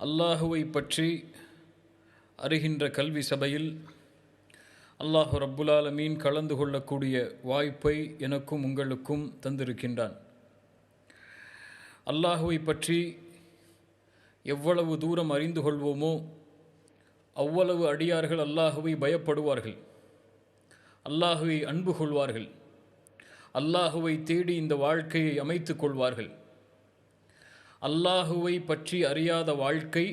அல்லாஹுவை பற்றி அறிகின்ற கல்வி சபையில் அல்லாஹு ரப்புல் ஆலமீன் கலந்து கொள்ளக்கூடிய வாய்ப்பை எனக்கும் உங்களுக்கும் தந்திருக்கின்றான். அல்லாஹுவை பற்றி எவ்வளவு தூரம் அறிந்து கொள்வோமோ அவ்வளவு அடியார்கள் அல்லாஹுவை பயப்படுவார்கள், அல்லாஹுவை அன்பு கொள்வார்கள், அல்லாஹுவை தேடி இந்த வாழ்க்கையை அமைத்து கொள்வார்கள். அல்லாஹுவை பற்றி அறியாத வாழ்க்கை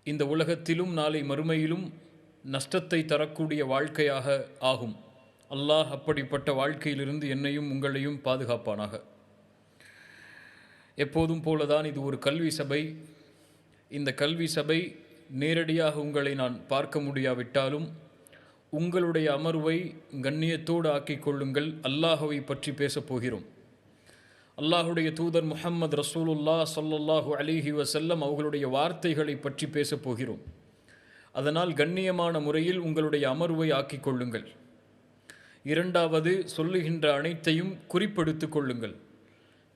இந்த உலகத்திலும் நாளை மறுமையிலும் நஷ்டத்தை தரக்கூடிய வாழ்க்கையாக ஆகும். அல்லாஹ் அப்படிப்பட்ட வாழ்க்கையிலிருந்து என்னையும் உங்களையும் பாதுகாப்பானாக. எப்போதும் போலதான் இது ஒரு கல்வி சபை. இந்த கல்வி சபை நேரடியாக உங்களை நான் பார்க்க முடியாவிட்டாலும் உங்களுடைய அமர்வை கண்ணியத்தோடு ஆக்கிக் கொள்ளுங்கள். அல்லாஹுவை பற்றி பேசப் போகிறோம். அல்லாஹுடைய தூதர் முஹம்மது ரசூலுல்லாஹ் ஸல்லல்லாஹு அலைஹி வஸல்லம் அவர்களுடைய வார்த்தைகளை பற்றி பேசப் போகிறோம். அதனால் கண்ணியமான முறையில் உங்களுடைய அமர்வை ஆக்கிக் கொள்ளுங்கள். இரண்டாவது, சொல்லுகின்ற அனைத்தையும் குறிப்பெடுத்து கொள்ளுங்கள்.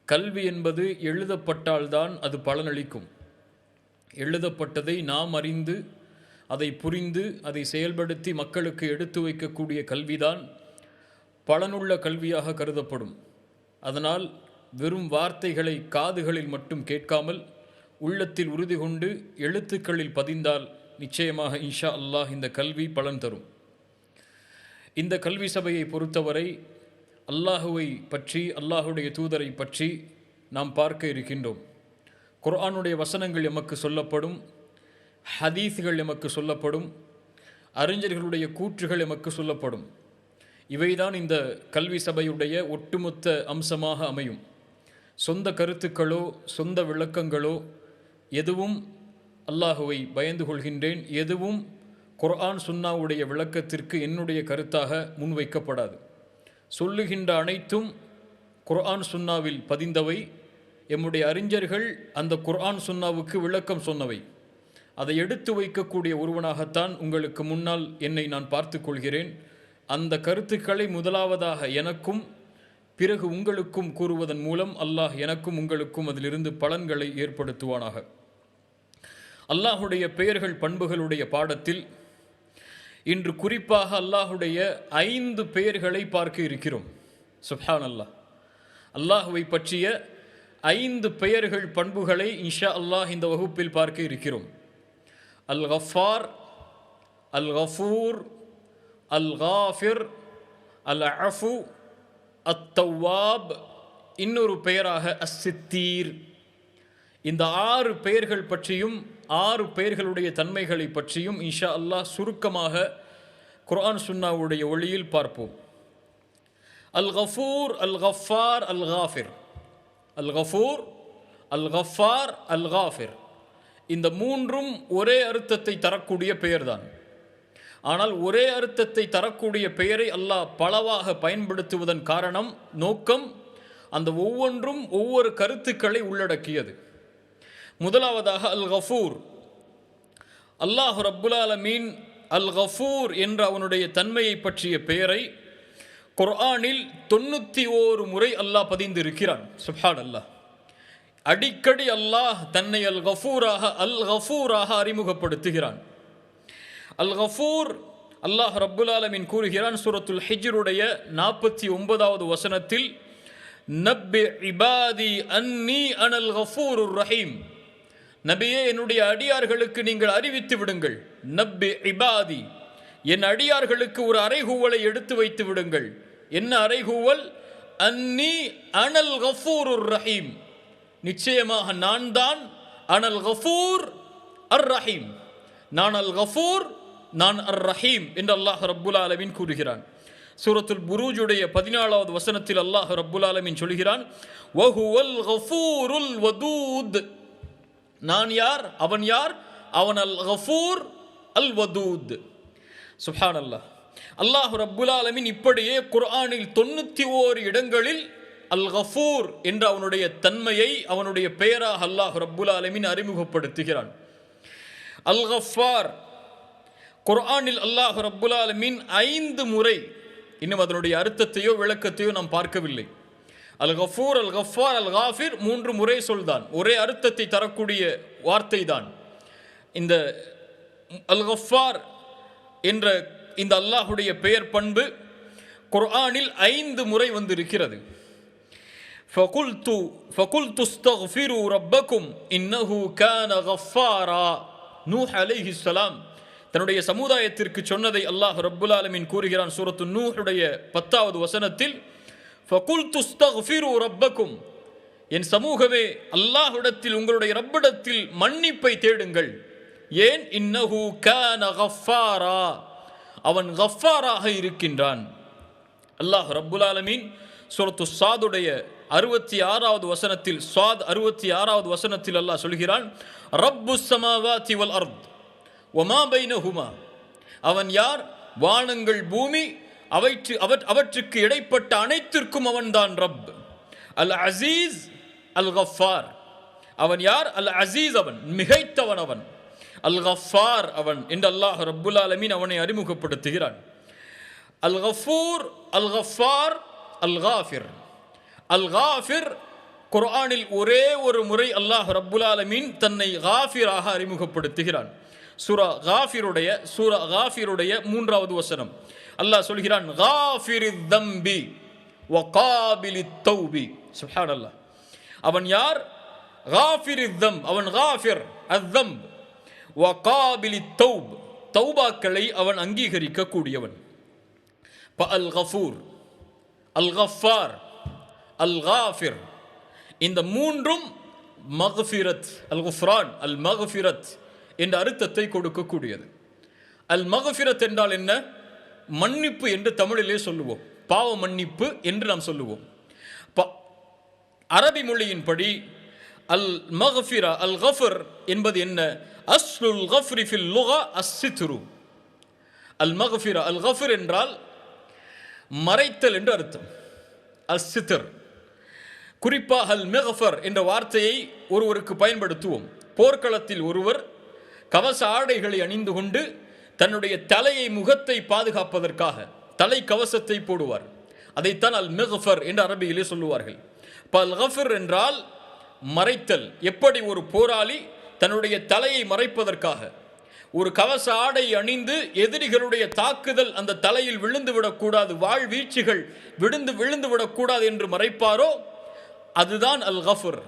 கல்வி என்பது எழுதப்பட்டால்தான் அது பலனளிக்கும். எழுதப்பட்டதை நாம் அறிந்து அதை புரிந்து அதை செயல்படுத்தி மக்களுக்கு எடுத்து வைக்கக்கூடிய கல்விதான் பலனுள்ள கல்வியாக கருதப்படும். அதனால் வெறும் வார்த்தைகளை காதுகளில் மட்டும் கேட்காமல் உள்ளத்தில் உறுதி கொண்டு எழுத்துக்களில் பதிந்தால் நிச்சயமாக இன்ஷா அல்லாஹ் இந்த கல்வி பலன் தரும். இந்த கல்வி சபையை பொறுத்தவரை அல்லாஹுவை பற்றி, அல்லாஹுடைய தூதரை பற்றி நாம் பார்க்க இருக்கின்றோம். குர்ஆனுடைய வசனங்கள் எமக்கு சொல்லப்படும், ஹதீஸ்கள் எமக்கு சொல்லப்படும், அறிஞர்களுடைய கூற்றுகள் எமக்கு சொல்லப்படும். இவைதான் இந்த கல்வி சபையுடைய ஒட்டுமொத்த அம்சமாக அமையும். சொந்த கருத்துக்களோ சொந்த விளக்கங்களோ எதுவும் அல்லாஹுவை பயந்து கொள்கின்றேன், எதுவும் குர்ஆன் சுன்னாவுடைய விளக்கத்திற்கு என்னுடைய கருத்தாக முன்வைக்கப்படாது. சொல்லுகின்ற அனைத்தும் குர்ஆன் சுன்னாவில் பதிந்தவை. எம்முடைய அறிஞர்கள் அந்த குர்ஆன் சுன்னாவுக்கு விளக்கம் சொன்னவை. அதை எடுத்து வைக்கக்கூடிய ஒருவனாகத்தான் உங்களுக்கு முன்னால் என்னை நான் பார்த்து கொள்கிறேன். அந்த கருத்துக்களை முதலாவதாக எனக்கும் பிறகு உங்களுக்கும் கூறுவதன் மூலம் அல்லாஹ் எனக்கும் உங்களுக்கும் அதிலிருந்து பலன்களை ஏற்படுத்துவானாக. அல்லாஹுடைய பெயர்கள் பண்புகளுடைய பாடத்தில் இன்று குறிப்பாக அல்லாஹுடைய 5 பெயர்களை பார்க்க இருக்கிறோம். சுப்ஹான் அல்லாஹ். அல்லாஹுவை பற்றிய 5 பெயர்கள் பண்புகளை இன்ஷா அல்லாஹ் இந்த வகுப்பில் பார்க்க இருக்கிறோம். அல் கஃபார், அல் கஃபூர், அல் காஃபிர், அல் அஃபு, அத் தவ்வாப், இன்னொரு பெயராக அஸ்ஸித்தீர். இந்த 6 பெயர்கள் பற்றியும் 6 பெயர்களுடைய தன்மைகளை பற்றியும் இன்ஷா அல்லாஹ் சுருக்கமாக குர்ஆன் சுன்னாவுடைய ஒளியில் பார்ப்போம். அல் கஃபூர், அல் கஃபார், அல் காஃபிர். அல் கஃபூர், அல் கஃபார், அல் காஃபிர், இந்த 3ம் ஒரே அர்த்தத்தை தரக்கூடிய பெயர்தான். ஆனால் ஒரே அர்த்தத்தை தரக்கூடிய பெயரை அல்லாஹ் பலவாக பயன்படுத்துவதன் காரணம், நோக்கம், அந்த ஒவ்வொன்றும் ஒவ்வொரு கருத்துக்களை உள்ளடக்கியது. முதலாவதாக அல் கஃபூர். அல்லாஹ் ரப்புல் ஆலமீன் அல் கஃபூர் என்ற அவனுடைய தன்மையை பற்றிய பெயரை குர்ஆனில் 91 முறை அல்லாஹ் பதிந்திருக்கிறான். சுப்ஹான் அல்லாஹ். அடிக்கடி அல்லாஹ் தன்னை அல் கஃபூராக அறிமுகப்படுத்துகிறான். அல் கஃபூர், அல்லாஹ் ரப்புல் ஆலமீன் கூறுகிறான் சூரத்துல் ஹிஜ்ருடைய 49வது வசனத்தில், நப்பி இபாதி அன்னி அனல் கஃபூருர் ரஹீம். நபியே, என்னுடைய அடியார்களுக்கு நீங்கள் அறிவித்து விடுங்கள். நப்பி இபாதி, என் அடியார்களுக்கு ஒரு அறைகூவலை எடுத்து வைத்து விடுங்கள். என்ன அறைகூவல்? அன்னி அனல் கஃபூருர் ரஹீம், நிச்சயமாக நான் தான் அனல் கஃபூர் அர் ரஹீம். நான் அல் கஃபூர், நான் அர் ரஹீம் என்று அல்லாஹ் ரப்புல் ஆலமீன் கூறுகிறான். சூரத்துல் புரூஜுடைய 14வது வசனத்தில் அல்லாஹ் ரப்புல் ஆலமீன் சொல்கிறான், வஹுவல் கஃபூருல் வதூத். நான் யார்? அவன் யார்? அவன் அல் கஃபூர் அல் வதூத். சுப்ஹான் அல்லாஹ். அல்லாஹ் ரப்புல் ஆலமீன் இப்படியே குர்ஆனில் 91 இடங்களில் அல் கஃபூர் என்ற அவனுடைய தன்மையை அவனுடைய பெயராக அல்லாஹ் ரப்புல் ஆலமீன் அறிமுகப்படுத்துகிறான். அல் கஃபார், குர்ஆனில் அல்லாஹ் ரப்புல் ஆலமீன் 5 முறை, இன்னும் அதனுடைய அர்த்தத்தையோ விளக்கத்தையோ நாம் பார்க்கவில்லை, அல் கஃபூர், அல் கஃபார், அல் காஃபிர் 3 முறை சொல்தான், ஒரே அர்த்தத்தை தரக்கூடிய வார்த்தை தான். இந்த அல் கஃபார் என்ற இந்த அல்லாஹுடைய பெயர் பண்பு குர்ஆனில் 5 முறை வந்திருக்கிறது. ஃபகுல்து அஸ்தக்ஃபிரு ரப்பக்கும் இன்னஹு கான கஃபாரா. நூஹ் அலைஹிஸ்ஸலாம் தன்னுடைய சமுதாயத்திற்கு சொன்னதை அல்லாஹ் ரப்புல் ஆலமீன் கூறுகிறான் சூரத்து நூஹுடைய 10வது வசனத்தில், ஃபகுல்து அஸ்தக்ஃபிரு ரப்பக்கும், என் சமூகமே அல்லாஹ்விடத்தில் உங்களுடைய ரப்பிடத்தில் மன்னிப்பை தேடுங்கள். ஏன்? இன்னஹு கான கஃபாரா, அவன் கஃபாராக இருக்கின்றான். அல்லாஹ் ரப்புல் ஆலமீன் சூரத்து ஸாதுடைய 66வது வசனத்தில், ஸாத் 66வது வசனத்தில் அல்லாஹ் சொல்கிறான், ரப்புஸ் ஸமாவாதி வல் அர்த் வமா பைனஹுமா, அவன் யார்? வானங்கள் பூமி அவற்றுக்கு இடைப்பட்ட அனைத்திற்கும் அவன்தான் ரப். அல் அசீஸ் அல் கஃபார், அவன் யார்? அல் அசீஸ், அவன் மிகைத்தவன், அவன் அல் கஃபார் அவன் என்று அல்லாஹ் ரப்புல் ஆலமீன் அவனை அறிமுகப்படுத்துகிறான். அல் கஃபூர், அல் கஃபார், அல் காஃபிர். அல் காஃபிர் குர்ஆனில் ஒரே ஒரு முறை அல்லாஹ் ரப்புல் ஆலமீன் தன்னை காஃபிராக அறிமுகப்படுத்துகிறான். சூரா காஃபிருடைய 3வது வசனம் அல்லாஹ் சொல்கிறான், காஃபிரித் தம்பி வ காபிலித் தௌபி. சுப்ஹானல்லாஹ், அவன் யார்? காஃபிரித் தம், அவன் காஃபிர் அத்-தம்ப், வ காபிலித் தௌப், தௌபாக்களை அவன் அங்கீகரிக்க கூடியவன். அல் கஃபூர், அல் கஃபார், அல் காஃபிர், இந்த 3ம் மக்ஃபிரத், அல் குஃப்ரான், அல் மக்ஃபிரத் என்ற அர்த்தத்தை கொடுக்கக்கூடியது. அல் மக்ஃபிரத் என்றால் என்ன? மன்னிப்பு என்று தமிழிலே சொல்லுவோம், பாவ மன்னிப்பு என்று நாம் சொல்லுவோம். அரபி மொழியின்படி அல் மக்ஃபிரா, அல் கஃபர் என்பது என்ன? அஸ்லுல் கஃப்ரி ஃபில் லுகா அஸ்-சித்ரு. அல் மக்ஃபிரா, அல் கஃபர் என்றால் மறைத்தல் என்று அர்த்தம். அஸ்-சித்ர், குறிப்பாக அல் மக்ஃபர் என்ற வார்த்தையை ஒருவருக்கு பயன்படுத்துவோம். போர்க்களத்தில் ஒருவர் கவச ஆடைகளை அணிந்து கொண்டு தன்னுடைய தலையை, முகத்தை பாதுகாப்பதற்காக தலை கவசத்தை போடுவார். அதைத்தான் அல் மக்ஃபர் என்று அரபியிலே சொல்லுவார்கள். அல் கஃபர் என்றால் மறைத்தல். எப்படி ஒரு போராளி தன்னுடைய தலையை மறைப்பதற்காக ஒரு கவச ஆடை அணிந்து எதிரிகளுடைய தாக்குதல் அந்த தலையில் விழுந்து விடக்கூடாது, வாழ்வீச்சுகள் விழுந்து விடக்கூடாது என்று மறைப்பாரோ, அதுதான் அல் கஃபர்.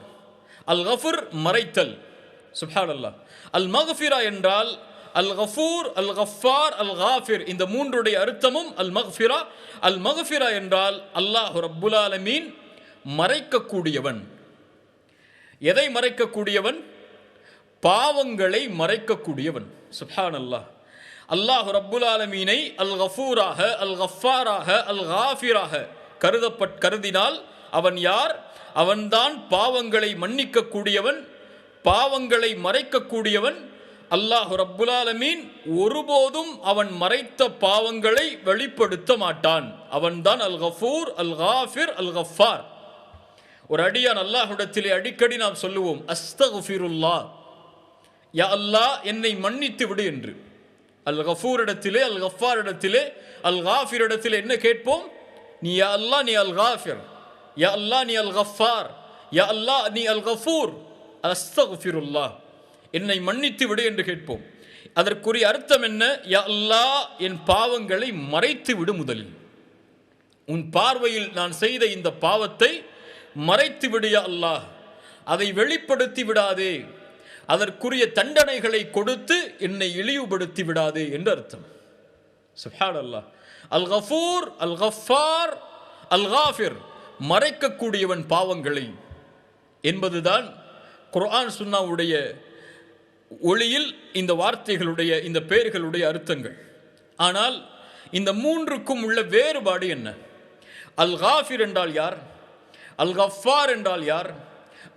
அல் கஃபர் மறைத்தல். சுப்ஹானல்லாஹ். அல் மக்ஃபிரா என்றால் அல் கஃபூர், அல் கஃபார், அல் காஃபிர், இந்த 3உடைய அர்த்தமும் அல் மக்ஃபிரா. அல் மக்ஃபிரா என்றால் அல்லாஹ் ரப்புல் ஆலமீன் மறைக்கக்கூடியவன். எதை மறைக்கக்கூடியவன்? பாவங்களை மறைக்கக்கூடியவன். சுப்ஹானல்லாஹ். அல்லாஹ் ரப்புல் ஆலமீனை அல் கஃபூராக, அல் கஃபாராக, அல் காஃபிராக கருதினால் அவன் யார்? அவன்தான் பாவங்களை மன்னிக்க கூடியவன், பாவங்களை மறைக்கக்கூடியவன். அல்லாஹ் ரப்புல் ஆலமீன் ஒருபோதும் அவன் மறைத்த பாவங்களை வெளிப்படுத்த மாட்டான். அவன்தான் அல் கஃபூர், அல் காஃபிர், அல் கஃபார். ஒரு அடியான் அல்லாஹ்விடத்திலே அடிக்கடி நாம் சொல்லுவோம், அஸ்தக்ஃபிருல்லாஹ், யா அல்லாஹ் என்னை மன்னித்து விடு என்று. அல் கஃபூர் இடத்திலே, அல் கஃபார் இடத்திலே, அல் காஃபிர் இடத்திலே என்ன கேட்போம்? நீ யா அல்லாஹ் நீ அல் காஃபிர், யா அல்லாஹ் நீ அல் கஃபார், யா அல்லாஹ் நீ அல் கஃபூர், அஸ்தக்ஃபிருல்லாஹ், என்னை மன்னித்து விடு என்று கேட்போம். அதற்குரிய அர்த்தம் என்ன? யா அல்லாஹ் என் பாவங்களை மறைத்து விடு. முதலில் உன் பார்வையில் நான் செய்த இந்த பாவத்தை மறைத்து விடு யா அல்லாஹ், அதை வெளிப்படுத்தி விடாதே, அதற்குரிய தண்டனைகளை கொடுத்து என்னை இழிவுபடுத்தி விடாதே என்று அர்த்தம். சுப்ஹானல்லாஹ். அல் கஃபூர், அல் கஃபார், அல் காஃபிர், மறைக்கக்கூடியவன் பாவங்களை என்பதுதான் குர்ஆன் சுன்னாவுடைய ஒளியில் இந்த வார்த்தைகளுடைய, இந்த பெயர்களுடைய அர்த்தங்கள். ஆனால் இந்த 3க்கும் உள்ள வேறுபாடு என்ன? அல் காஃபிர் என்றால் யார்? அல் கஃபார் என்றால் யார்?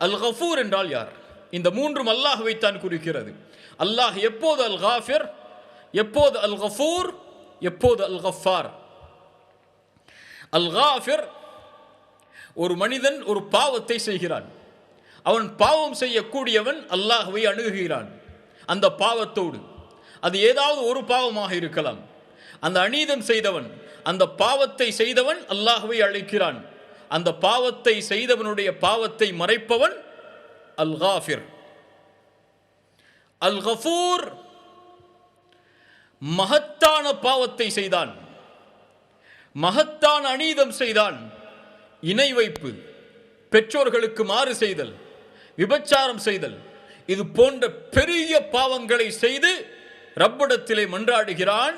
அல் கஃபூர் என்றால் யார்? இந்த 3ம் அல்லாஹ்வைத்தான் குறிக்கிறது. அல்லாஹ் எப்போது அல் காஃபிர், எப்போது அல் கஃபூர், எப்போது அல் கஃபார். அல் காஃபிர், ஒரு மனிதன் ஒரு பாவத்தை செய்கிறான், அவன் பாவம் செய்யக்கூடியவன் அல்லாஹ்வை அணுகுகிறான். அந்த பாவத்தோடு அது ஏதாவது ஒரு பாவமாக இருக்கலாம். அந்த அநீதம் செய்தவன், அந்த பாவத்தை செய்தவன் அல்லாஹ்வை அழைக்கிறான். அந்த பாவத்தை செய்தவனுடைய பாவத்தை மறைப்பவன் அல் காஃபிர். அல் கஃபூர் மகத்தான பாவத்தை செய்தான், மகத்தான அநீதம் செய்தான், இணை வைப்பு, பெற்றோர்களுக்கு மாறு செய்தல், விபச்சாரம் செய்தல், இது போன்ற பெரிய பாவங்களை செய்து ரப்பிடத்திலே மன்றாடுகிறான்.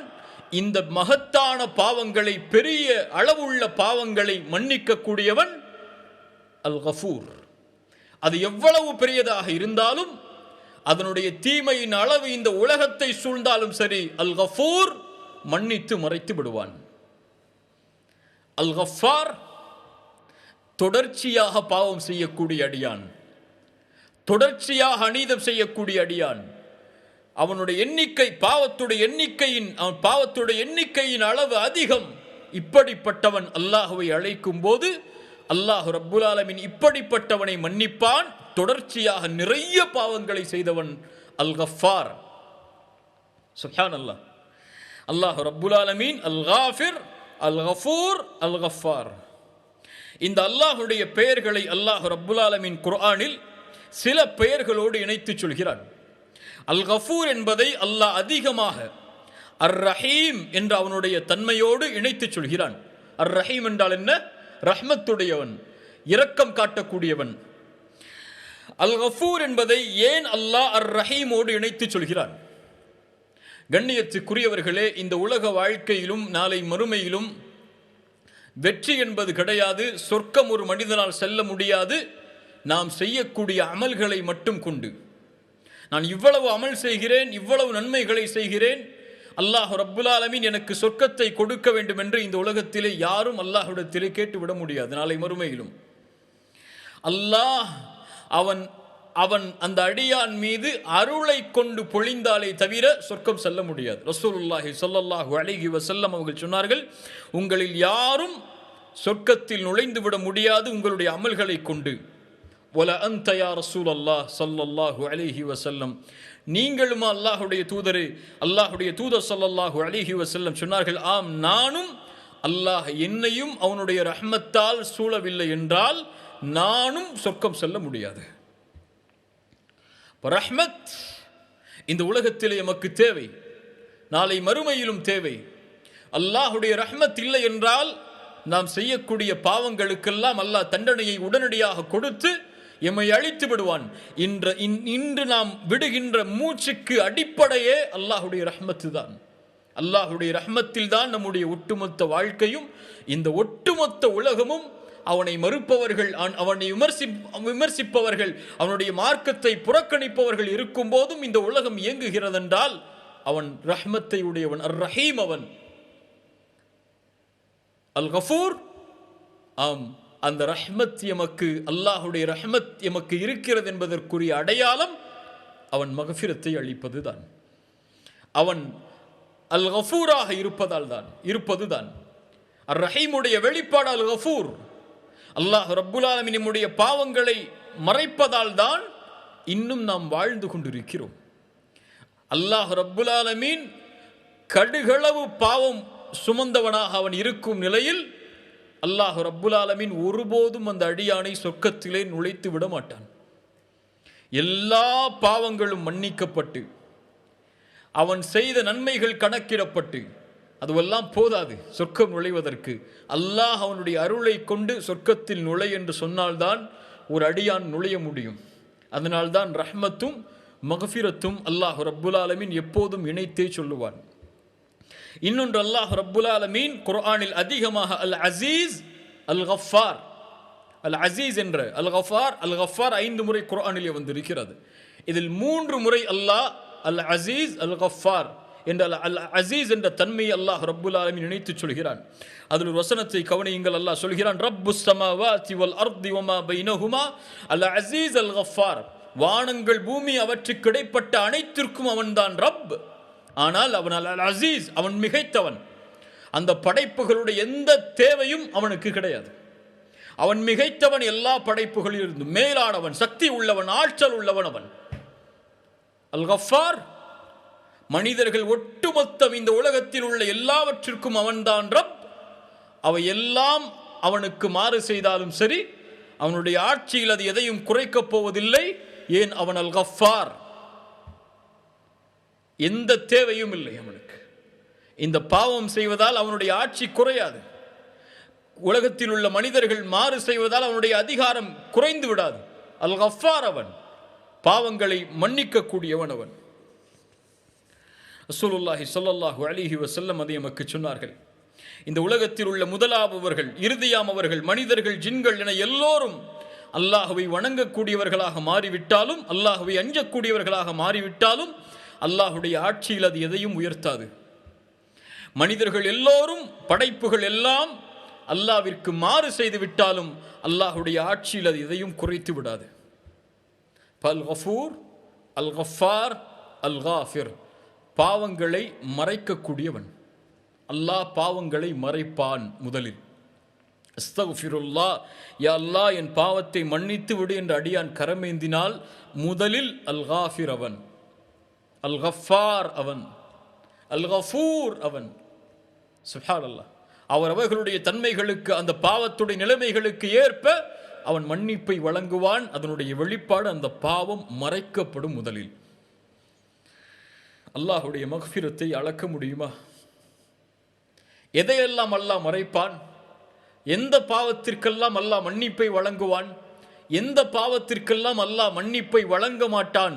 இந்த மகத்தான பாவங்களை, பெரிய அளவுள்ள பாவங்களை மன்னிக்க கூடியவன் அல் கஃபூர். அது எவ்வளவு பெரியதாக இருந்தாலும், அதனுடைய தீமையின் அளவு இந்த உலகத்தை சூழ்ந்தாலும் சரி, அல் கஃபூர் மன்னித்து மறைத்து விடுவான். அல் கஃபார் தொடர்ச்சியாக பாவம் செய்யக்கூடிய அடியான், தொடர்ச்சியாக அநீதம் செய்யக்கூடிய அடியான். அவனுடைய எண்ணிக்கை, பாவத்துடைய எண்ணிக்கையின் அளவு அதிகம். இப்படிப்பட்டவன் அல்லாஹுவை அழைக்கும் போது அல்லாஹ் ரப்புல் ஆலமீன் இப்படிப்பட்டவனை மன்னிப்பான். தொடர்ச்சியாக நிறைய பாவங்களை செய்தவன் அல் கஃபார். சுப்ஹானல்லாஹ். அல்லாஹ் ரப்புல் ஆலமீன் அல் காஃபிர், அல் கஃபூர், அல் கஃபார். இந்த அல்லாஹுடைய பெயர்களை அல்லாஹ் ரப்புல் ஆலமீன் குர்ஆனில் சில பெயர்களோடு இணைத்து சொல்கிறான். அல் கஃபூர் என்பதை அல்லாஹ் அதிகமாக அர் ரஹீம் என்ற அவனுடைய தன்மையோடு இணைத்து சொல்கிறான். அர் ரஹீம் என்றால் என்ன? ரஹ்மத்துடையவன், இரக்கம் காட்டக்கூடியவன். அல் கஃபூர் என்பதை ஏன் அல்லாஹ் அர் ரஹீமோடு இணைத்து சொல்கிறான்? கண்ணியத்துக்குரியவர்களே, இந்த உலக வாழ்க்கையிலும் நாளை மறுமையிலும் வெற்றி என்பது கிடையாது. சொர்க்கம் ஒரு மனிதனால் செல்ல முடியாது நாம் செய்யக்கூடிய அமல்களை மட்டும் கொண்டு. நான் இவ்வளவு அமல் செய்கிறேன், இவ்வளவு நன்மைகளை செய்கிறேன், அல்லாஹ் ரப்புல் ஆலமீன் எனக்கு சொர்க்கத்தை கொடுக்க வேண்டும் என்று இந்த உலகத்திலே யாரும் அல்லாஹ்விடத்திலே கேட்டுவிட முடியாது. நாளை மறுமையிலும் அல்லாஹ் அவன் அந்த அடியான் மீது அருளை கொண்டு பொழிந்தாலே தவிர சொர்க்கம் செல்ல முடியாது. ரசூலுல்லாஹி ஸல்லல்லாஹு அலைஹி வஸல்லம் அவர்கள் சொன்னார்கள், உங்களில் யாரும் சொர்க்கத்தில் நுழைந்து விட முடியாது உங்களுடைய அமல்களை கொண்டு. வல அன்த யா ரசூலல்லாஹ் ஸல்லல்லாஹு அலைஹி வஸல்லம், நீங்களுமா அல்லாஹ்வுடைய தூதரே? அல்லாஹ்வுடைய தூதர் ஸல்லல்லாஹு அலைஹி வஸல்லம் சொன்னார்கள், ஆம், நானும். அல்லாஹ் என்னையும் அவனுடைய ரஹ்மத்தால் சூழவில்லை என்றால் நானும் சொர்க்கம் செல்ல முடியாது. ரஹ்மத் இந்த உலகத்திலே எமக்கு தேவை, நாளை மறுமையிலும் தேவை. அல்லாஹுடைய ரஹ்மத் இல்லை என்றால் நாம் செய்யக்கூடிய பாவங்களுக்கெல்லாம் அல்லாஹ் தண்டனையை உடனடியாக கொடுத்து எம்மை அழித்து விடுவான். இன்று நாம் விடுகின்ற மூச்சுக்கு அடிப்படையே அல்லாஹுடைய ரஹ்மத்து தான். அல்லாஹுடைய ரஹ்மத்தில் தான் நம்முடைய ஒட்டுமொத்த வாழ்க்கையும், இந்த ஒட்டுமொத்த உலகமும். அவனை மறுப்பவர்கள், அவனை விமர்சிப்பவர்கள், அவனுடைய மார்க்கத்தை புறக்கணிப்பவர்கள் இருக்கும் போதும் இந்த உலகம் இயங்குகிறதென்றால் அவன் ரஹ்மத்தை உடையவன், அர் ரஹீம் அவன். அல் கஃபூர், ஆம், அந்த ரஹ்மத் எமக்கு, அல்லாஹுடைய ரஹ்மத் எமக்கு இருக்கிறது என்பதற்குரிய அடையாளம் அவன் மகஃபிரத்தை அளிப்பதுதான். அவன் அல் கஃபூராக இருப்பதுதான். அர் ரஹீமுடைய வெளிப்பாடு அல் கஃபூர். அல்லாஹ் ரப்புல் ஆலமீன் நம்முடைய பாவங்களை மறைப்பதால் தான் இன்னும் நாம் வாழ்ந்து கொண்டிருக்கிறோம். அல்லாஹ் ரப்புல் ஆலமீன் கடுகளவு பாவம் சுமந்தவனாக அவன் இருக்கும் நிலையில் அல்லாஹ் ரப்புல் ஆலமீன் ஒருபோதும் அந்த அடியானை சொர்க்கத்திலே நுழைத்து விட மாட்டான். எல்லா பாவங்களும் மன்னிக்கப்பட்டு அவன் செய்த நன்மைகள் கணக்கிடப்பட்டு, அதுவெல்லாம் போதாது சொர்க்கம் நுழைவதற்கு. அல்லாஹ் அவனுடைய அருளை கொண்டு சொர்க்கத்தில் நுழை என்று சொன்னால்தான் ஒரு அடியான் நுழைய முடியும். அதனால்தான் ரஹ்மத்தும் மகஃபிரத்தும் அல்லாஹ் ரப்புல் ஆலமீன் எப்போதும் இணைத்தே சொல்லுவான். இன்னொன்று, அல்லாஹ் ரப்புல் ஆலமீன் குர்ஆனில் அதிகமாக அல் அசீஸ், அல் கஃபார், அல் அசீஸ் என்ற அல் கஃபார் 5 முறை குர்ஆனிலே வந்திருக்கிறது. இதில் 3 முறை அல்லாஹ் அல் அசீஸ், அல் கஃபார் என்ற அல் அசீஸ் என்ற தன்மையை அல்லாஹ் ரப்புல் ஆலமீன் நினைத்து சொல்கிறான். அதில் ஒரு வசனத்தை கவனியுங்கள். அல்லாஹ் சொல்கிறான், ரப்புஸ் ஸமாவாதி வல் அர்தி வமா பைனஹுமா அல் அசீஸ் அல் கஃபார். வானங்கள் பூமி அவற்றுக்கு இடைப்பட்ட அனைத்திற்கும் அவன்தான் ரப். ஆனால் அவன் அல் அசீஸ், அவன் மிகைத்தவன். அந்த படைப்புகளுடைய எந்த தேவையும் அவனுக்கு கிடையாது. அவன் மிகைத்தவன், எல்லா படைப்புகளில் இருந்து மேலானவன், சக்தி உள்ளவன், ஆற்றல் உள்ளவன் அவன். அல் கஃபார், மனிதர்கள் ஒட்டுமொத்தம் இந்த உலகத்தில் உள்ள எல்லாவற்றிற்கும் அவன்தான் ரப். அவை எல்லாம் அவனுக்கு மாறு செய்தாலும் சரி, அவனுடைய ஆட்சியில் அது எதையும் குறைக்கப் போவதில்லை. ஏன்? அவன் அல் கஃபார். எந்த தேவையும் இல்லை அவனுக்கு. இந்த பாவம் செய்வதால் அவனுடைய ஆட்சி குறையாது. உலகத்தில் உள்ள மனிதர்கள் மாறு செய்வதால் அவனுடைய அதிகாரம் குறைந்து விடாது. அல் கஃபார் அவன், பாவங்களை மன்னிக்க கூடியவன் அவன். ரசூலுல்லாஹி ஸல்லல்லாஹு அலைஹி வஸல்லம் அதை நமக்கு சொன்னார்கள். இந்த உலகத்தில் உள்ள முதலாபவர்கள், இறுதியாமவர்கள், மனிதர்கள், ஜின்கள் என எல்லோரும் அல்லாஹுவை வணங்கக்கூடியவர்களாக மாறிவிட்டாலும், அல்லாஹுவை அஞ்சக்கூடியவர்களாக மாறிவிட்டாலும், அல்லாஹுடைய ஆட்சியில் அது எதையும் உயர்த்தாது. மனிதர்கள் எல்லோரும், படைப்புகள் எல்லாம் அல்லாஹ்விற்கு மாறு செய்து விட்டாலும் அல்லாஹுடைய ஆட்சியில் அது எதையும் குறைத்து விடாது. அல் கஃபூர், அல் கஃபார், அல் காஃபிர், பாவங்களை மறைக்கக்கூடியவன். அல்லாஹ் பாவங்களை மறைப்பான். முதலில் அஸ்தக்ஃபிருல்லாஹ், யா அல்லாஹ் என் பாவத்தை மன்னித்து விடு என்று அடியான் கரமேந்தினால் முதலில் அல் காஃபிர் அவன், அல் கஃபார் அவன், அல் கஃபூர் அவன். சுப்ஹானல்லாஹ். அவர்களுடைய தன்மைகளுக்கு, அந்த பாவத்துடைய நிலைமைகளுக்கு ஏற்ப அவன் மன்னிப்பை வழங்குவான். அதனுடைய வெளிப்பாடு அந்த பாவம் மறைக்கப்படும். முதலில் அல்லாஹுடைய மக்ஃபிரத்தை அளக்க முடியுமா? எதையெல்லாம் அல்லாஹ் மறைப்பான்? எந்த பாவத்திற்கெல்லாம் அல்லாஹ் மன்னிப்பை வழங்குவான்? எந்த பாவத்திற்கெல்லாம் அல்லாஹ் மன்னிப்பை வழங்க மாட்டான்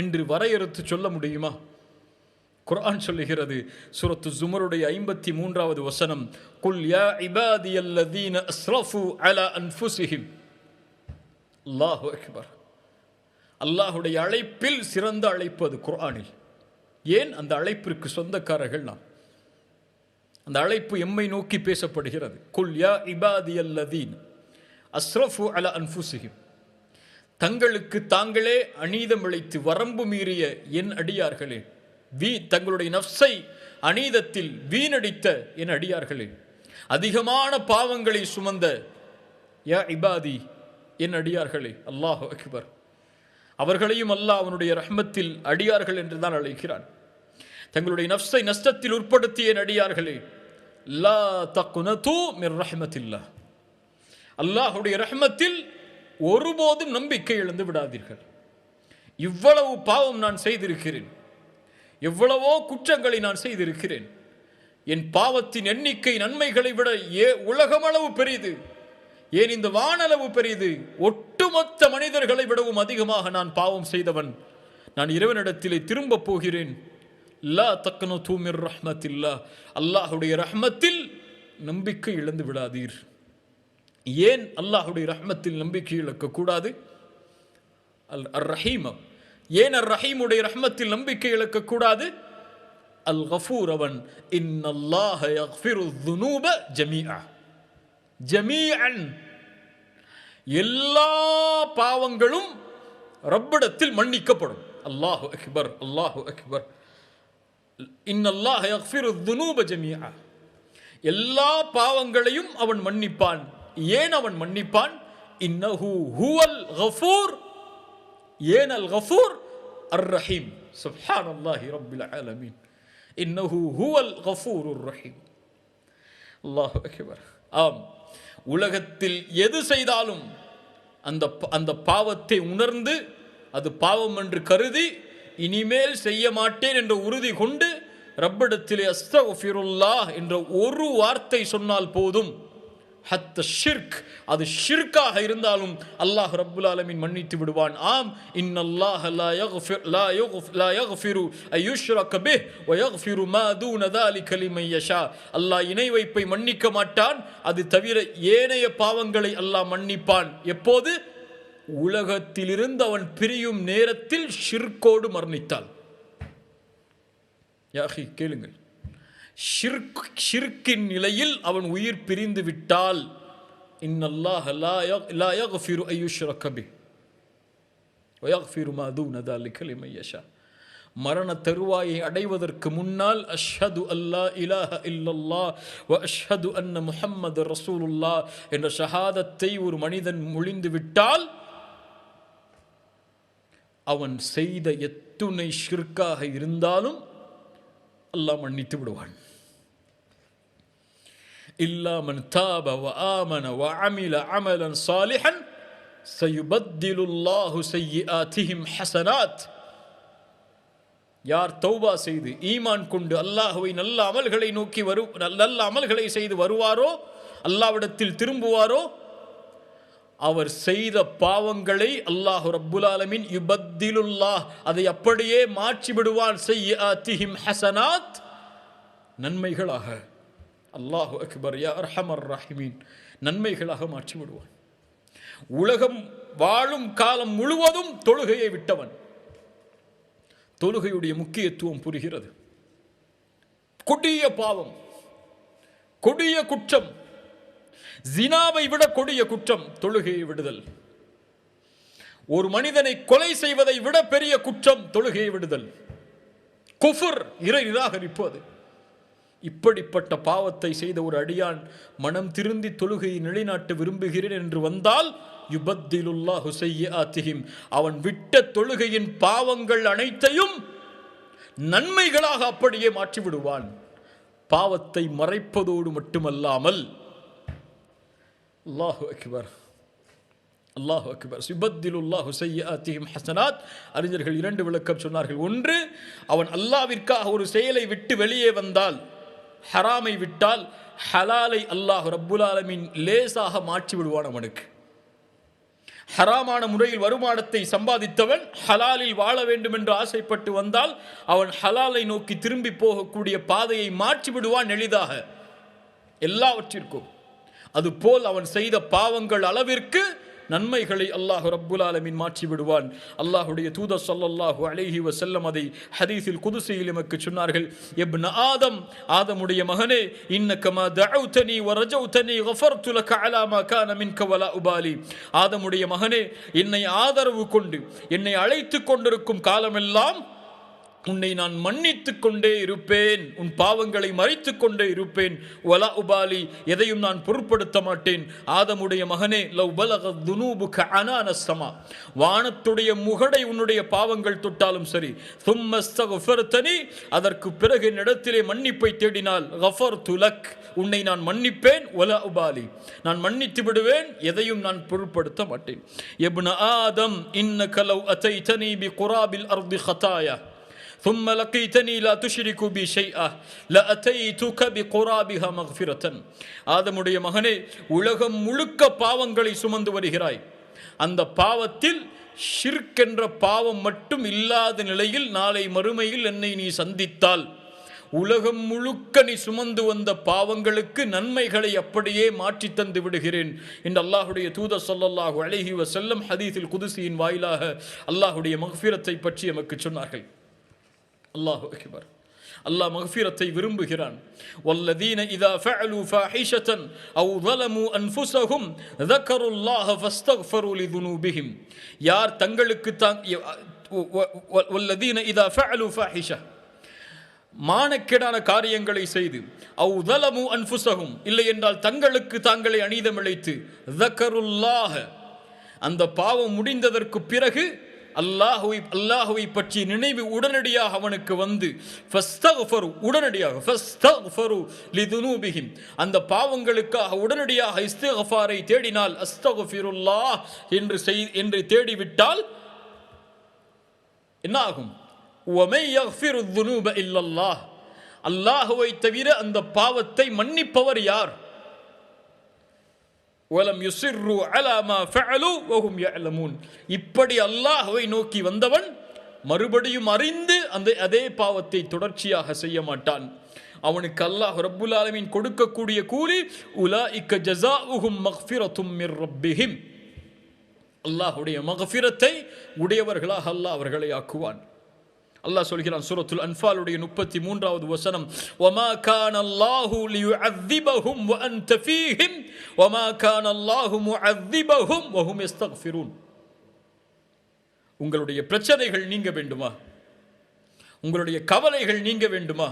என்று வரையறுத்து சொல்ல முடியுமா? குர்ஆன் சொல்லுகிறது, சூரத்து ஜுமருடைய 53வது வசனம், குல் யா இபாதியல்லதீன அஸ்ரஃபு அலா அன்ஃபுஸிஹிம். அல்லாஹு அக்பர். அல்லாஹுடைய அழைப்பில் சிறந்த அழைப்பு அது குர்ஆனில். ஏன்? அந்த அழைப்பிற்கு சொந்தக்காரர்கள் நாம். அந்த அழைப்பு எம்மை நோக்கி பேசப்படுகிறது. குல் யா இபாதியல்லதீன அஸ்ரஃபு அலா அன்ஃபுஸிஹிம். தங்களுக்கு தாங்களே அநீதம் இழைத்து வரம்பு மீறிய என் அடியார்களே, தங்களுடைய நஃப்ஸை அநீதத்தில் வீணடித்த என் அடியார்களே, அதிகமான பாவங்களை சுமந்த யா இபாதி என் அடியார்களே. அல்லாஹு அக்பர். அவர்களையும் அல்லாஹ் அவனுடைய ரஹ்மத்தில் அடியார்கள் என்று தான் அழைக்கிறான். தங்களுடைய நஃப்ஸை நஷ்டத்தில் உட்படுத்திய என் அடியார்களே, லா தக்னது மிர் ரஹ்மத்தில்லாஹ். அல்லாஹுடைய ரஹ்மத்தில் ஒருபோதும் நம்பிக்கை இழந்து விடாதீர்கள். இவ்வளவு பாவம் நான் செய்திருக்கிறேன், எவ்வளவோ குற்றங்களை நான் செய்திருக்கிறேன். என் பாவத்தின் எண்ணிக்கை நன்மைகளை விட உலகமளவு பெரிது. ஏன் இந்த வானளவு பெரிது. ஒட்டுமொத்த மனிதர்களை விடவும் அதிகமாக நான் பாவம் செய்தவன். நான் இறைவனிடத்திலே திரும்ப போகிறேன். லா தக்னது மிர் ரஹ்மத்தில்லாஹ். அல்லாஹுடைய ரஹ்மத்தில் நம்பிக்கை இழந்து விடாதீர். ஏன் அல்லாஹுடைய ரஹ்மத்தில் நம்பிக்கை இழக்கக்கூடாது? அர் ரஹீம். ஏன் அர் ரஹீமுடைய ரஹ்மத்தில் நம்பிக்கை இழக்கக்கூடாது? அல் கஃபூர் அவன். இன்னல்லாஹ யக்ஃபிரு ذுனூப ஜமீஆ. ஜமீஅன், எல்லா பாவங்களும் ரப்பிடத்தில் மன்னிக்கப்படும். அல்லாஹு அக்பர், அல்லாஹு அக்பர். இன்னல்லாஹ யக்ஃபிரு ذுனூப ஜமீஆ. எல்லா பாவங்களையும் அவன் மன்னிப்பான். ஏன் அவன் மன்னிப்பான்? இன்னஹு ஹுவல் கஃபூர். ஏன் அல் கஃபூர்? அர் ரஹீம். சுப்ஹானல்லாஹி ரப்பில் ஆலமீன். இன்னஹு ஹுவல் கஃபூருர் ரஹீம். அல்லாஹு அக்பர். ஆம், உலகத்தில் எது செய்தாலும் அந்த பாவத்தை உணர்ந்து, அது பாவம் என்று கருதி, இனிமேல் செய்ய மாட்டேன் என்ற உறுதி கொண்டு ரப்பிடத்திலே அஸ்தக்ஃபிருல்லாஹ் என்ற ஒரு வார்த்தை சொன்னால் போதும். ஹத்த ஷிர்க், அது ஷிர்காக இருந்தாலும் அல்லாஹ் ரப்புல் ஆலமீன் மன்னித்து விடுவான். ஆம், இன்னல்லாஹ லா யக்ஃபிரு அய்யுஷ்ரக பிஹ் வ யக்ஃபிரு மா தூன ذلك லிமன் யஷா. அல்லாஹ் இணை வைப்பை மன்னிக்க மாட்டான், அது தவிர ஏனைய பாவங்களை அல்லாஹ் மன்னிப்பான். எப்போது? உலகத்திலிருந்து அவன் பிரியும் நேரத்தில் ஷிர்கோடு மரணித்தால். யாஹி கேளுங்கள், ஷிர்கின் நிலையில் அவன் உயிர் பிரிந்து விட்டால், இன்னல்லாஹ லா யக்ஃபிரு அய்யுஷ்ரக பிஹ் வ யக்ஃபிரு மா தூன ذلك லிமன் யஷா. மரண தருவாயை அடைவதற்கு முன்னால் அஷ்ஹது அல்லா இலாஹ இல்லல்லாஹ் வ அஷ்ஹது அன்ன முஹம்மது ரசூலுல்லாஹ் என்ற ஷஹாதத்தை ஒரு மனிதன் மொழிந்து விட்டால், அவன் செய்த எத்துணை ஷிர்காக இருந்தாலும் அல்லாஹ் மன்னித்து விடுவான். இல்லா மன் தாப வ ஆமன வ அமில அமலன் சாலிஹன் சயுபத்திலுல்லாஹு ஸய்யிஆத்திஹிம் ஹஸனாத். யார் தௌபா செய்து ஈமான் கொண்டு அல்லாஹ்வை நல்ல அமல்களை நோக்கி நல்ல அமல்களை செய்து வருவாரோ, அல்லாஹ்விடத்தில் திரும்புவாரோ, அவர் செய்த பாவங்களை அல்லாஹ் ரப்புல் ஆலமீன் யுபத்திலுல்லாஹ், அதை அப்படியே மாற்றி விடுவான், ஸய்யிஆத்திஹிம் ஹஸனாத், நன்மைகளாக. அல்லாஹு அக்பர், யா அர்ஹமர் ராஹிமீன், நன்மைகளாக மாற்றி விடுவான். உலகம் வாழும் காலம் முழுவதும் தொழுகையை விட்டவன் தொழுகையுடைய முக்கியத்துவம் புரிகிறது. கொடிய பாவம், கொடிய குற்றம், ஜினாவை விட கொடிய குற்றம் தொழுகையை விடுதல். ஒரு மனிதனை கொலை செய்வதை விட பெரிய குற்றம் தொழுகையை விடுதல். குஃபர், இறை நிராகரிப்பது. இப்படிப்பட்ட பாவத்தை செய்த ஒரு அடியான் மனம் திருந்தி தொழுகையை நிலைநாட்ட விரும்புகிறேன் என்று வந்தால் யுபத்திலுல்லாஹு ஸய்யிஆத்திஹிம், அவன் விட்ட தொழுகையின் பாவங்கள் அனைத்தையும் நன்மைகளாக அப்படியே மாற்றி விடுவான். பாவத்தை மறைப்பதோடு மட்டுமல்லாமல், அல்லாஹு அக்பர், அல்லாஹு அக்பர், யுபத்திலுல்லாஹு ஸய்யிஆத்திஹிம் ஹஸனாத். அறிஞர்கள் இரண்டு விளக்கம் சொன்னார்கள். ஒன்று, அவன் அல்லாஹ்விற்காக ஒரு செயலை விட்டு வெளியே வந்தால், ஹராமை விட்டால், ஹலாலை அல்லாஹ் ரப்புல் ஆலமீன் லேசாக மாற்றி விடுவான். அவனுக்கு ஹராமான முறையில் வருமானத்தை சம்பாதித்தவன் ஹலாலில் வாழ வேண்டும் என்று ஆசைப்பட்டு வந்தால், அவன் ஹலாலை நோக்கி திரும்பி போகக்கூடிய பாதையை மாற்றி விடுவான் எளிதாக, எல்லாவற்றிற்கும். அதுபோல் அவன் செய்த பாவங்கள் அளவிற்கு நன்மைகளை அல்லாஹ் ரப்புல் ஆலமீன் மாற்றி விடுவான். அல்லாஹ்வுடைய தூதர் ஸல்லல்லாஹு அலைஹி வஸல்லம் அதை ஹதீஸில் குதுஸியில் நமக்கு சொன்னார்கள். இப்ன ஆதம், ஆதமுடைய மகனே, இன்னக மா தஅவுதனி வ ரஜௌதனி கஃபர்து லக அலா மா கான மின்க வலா உபாலி. ஆதமுடைய மகனே, என்னை ஆதரவு கொண்டு என்னை அழைத்துக் கொண்டிருக்கும் காலமெல்லாம் உன்னை நான் மன்னித்துக் கொண்டே இருப்பேன், உன் பாவங்களை மறைத்துக் கொண்டே இருப்பேன். வலா உபாலி, எதையும் நான் பொருட்படுத்த மாட்டேன். ஆதமுடைய மகனே, லவ் பலகத் துனூபுக அனானஸ் ஸமா, வானத்துடைய முகடை உன்னுடைய பாவங்கள் தொட்டாலும் சரி, சும்ம ஸ்தக்ஃபர்தனி, அதற்கு பிறகு என்னிடத்திலே மன்னிப்பை தேடினால், கஃபர்து லக், உன்னை நான் மன்னிப்பேன். வலா உபாலி, நான் மன்னித்து விடுவேன், எதையும் நான் பொருட்படுத்த மாட்டேன். இப்ன ஆதம், இன்னக லவ் அதைதனி பிகுராபில் அர்தி ஹதாயா ثم لقيتني لا تشرك بي شيئا لأتيتك بقرابها مغفرة. ஆதமுடைய மகனே, உலகம் முழுக்க பாவங்களை சுமந்து வருகிறாய். அந்த பாவத்தில் ஷிர்க் என்ற பாவம் மட்டும் இல்லாத நிலையில் நாளை மறுமையில் என்னை நீ சந்தித்தால், உலகம் முழுக்க நீ சுமந்து வந்த பாவங்களுக்கு நன்மைகளை அப்படியே மாற்றி தந்து விடுகிறேன் என்று அல்லாஹ்வுடைய தூதர் ஸல்லல்லாஹு அலைஹி வஸல்லம் ஹதீஸில் குதுஸியின் வாயிலாக அல்லாஹ்வுடைய மக்ஃபிரத்தை பற்றி நமக்கு சொன்னார்கள். அல்லாஹு அக்பர். அல்லாஹ் மக்ஃபிரத்தை விரும்புகிறான். வல்லதீன இதா ஃபஅலு ஃபாஹிஷத்தன் அவ் ஸலமு அன்ஃபுஸஹும் ذكرுல்லாஹ ஃபஸ்தக்ஃபரு லிதுனூபிஹிம். யார் தங்களுக்கு வல்லதீன இதா ஃபஅலு ஃபாஹிஷ, மானக்கேடான காரியங்களை செய்து, அவ் ஸலமு அன்ஃபுஸஹும், இல்லை என்றால் தங்களுக்கு தாங்களே அநீதமிழைத்து, ذكرுல்லாஹ, அந்த பாவம் முடிந்ததற்கு பிறகு அல்லாஹுவை பற்றி நினைவு உடனடியாக அவனுக்கு வந்து, உடனடியாக அந்த பாவங்களுக்காக உடனடியாக இஸ்திக்ஃபாரை தேடினால், அஸ்தக்ஃபிருல்லாஹ் என்று தேடிவிட்டால் என்ன ஆகும்? வமை யக்ஃபிரு ذுனூப இல்லல்லாஹ், அல்லாஹுவை தவிர அந்த பாவத்தை மன்னிப்பவர் யார்? வலம் யுஸிர்ரு அலா மா ஃபஅலு வஹும் யஅலமூன். இப்படி அல்லாஹ்வை நோக்கி வந்தவன் மறுபடியும் அறிந்து அதே பாவத்தை தொடர்ச்சியாக செய்ய மாட்டான். அவனுக்கு அல்லாஹ் ரப்புல் ஆலமீன் கொடுக்கக்கூடிய கூலி, உலாயிக ஜஸாஉஹும் மக்ஃபிரத்தும் மிர் ரப்பிஹிம், அல்லாஹ்வுடைய மக்ஃபிரத்தை உடையவர்களாக அல்லாஹ் அவர்களை ஆக்குவான். அல்லாஹ் சொல்கிறான் சூரத்துல் அன்ஃபாலுடைய 33வது வசனம், வமா கான அல்லாஹு லியுஅذிபஹும் வ அன்த ஃபீஹிம் வமா கான அல்லாஹு முஅذிபஹும் வஹும் யஸ்தக்ஃபிரூன். உங்களுடைய பிரச்சனைகள் நீங்க வேண்டுமா? உங்களுடைய கவலைகள் நீங்க வேண்டுமா?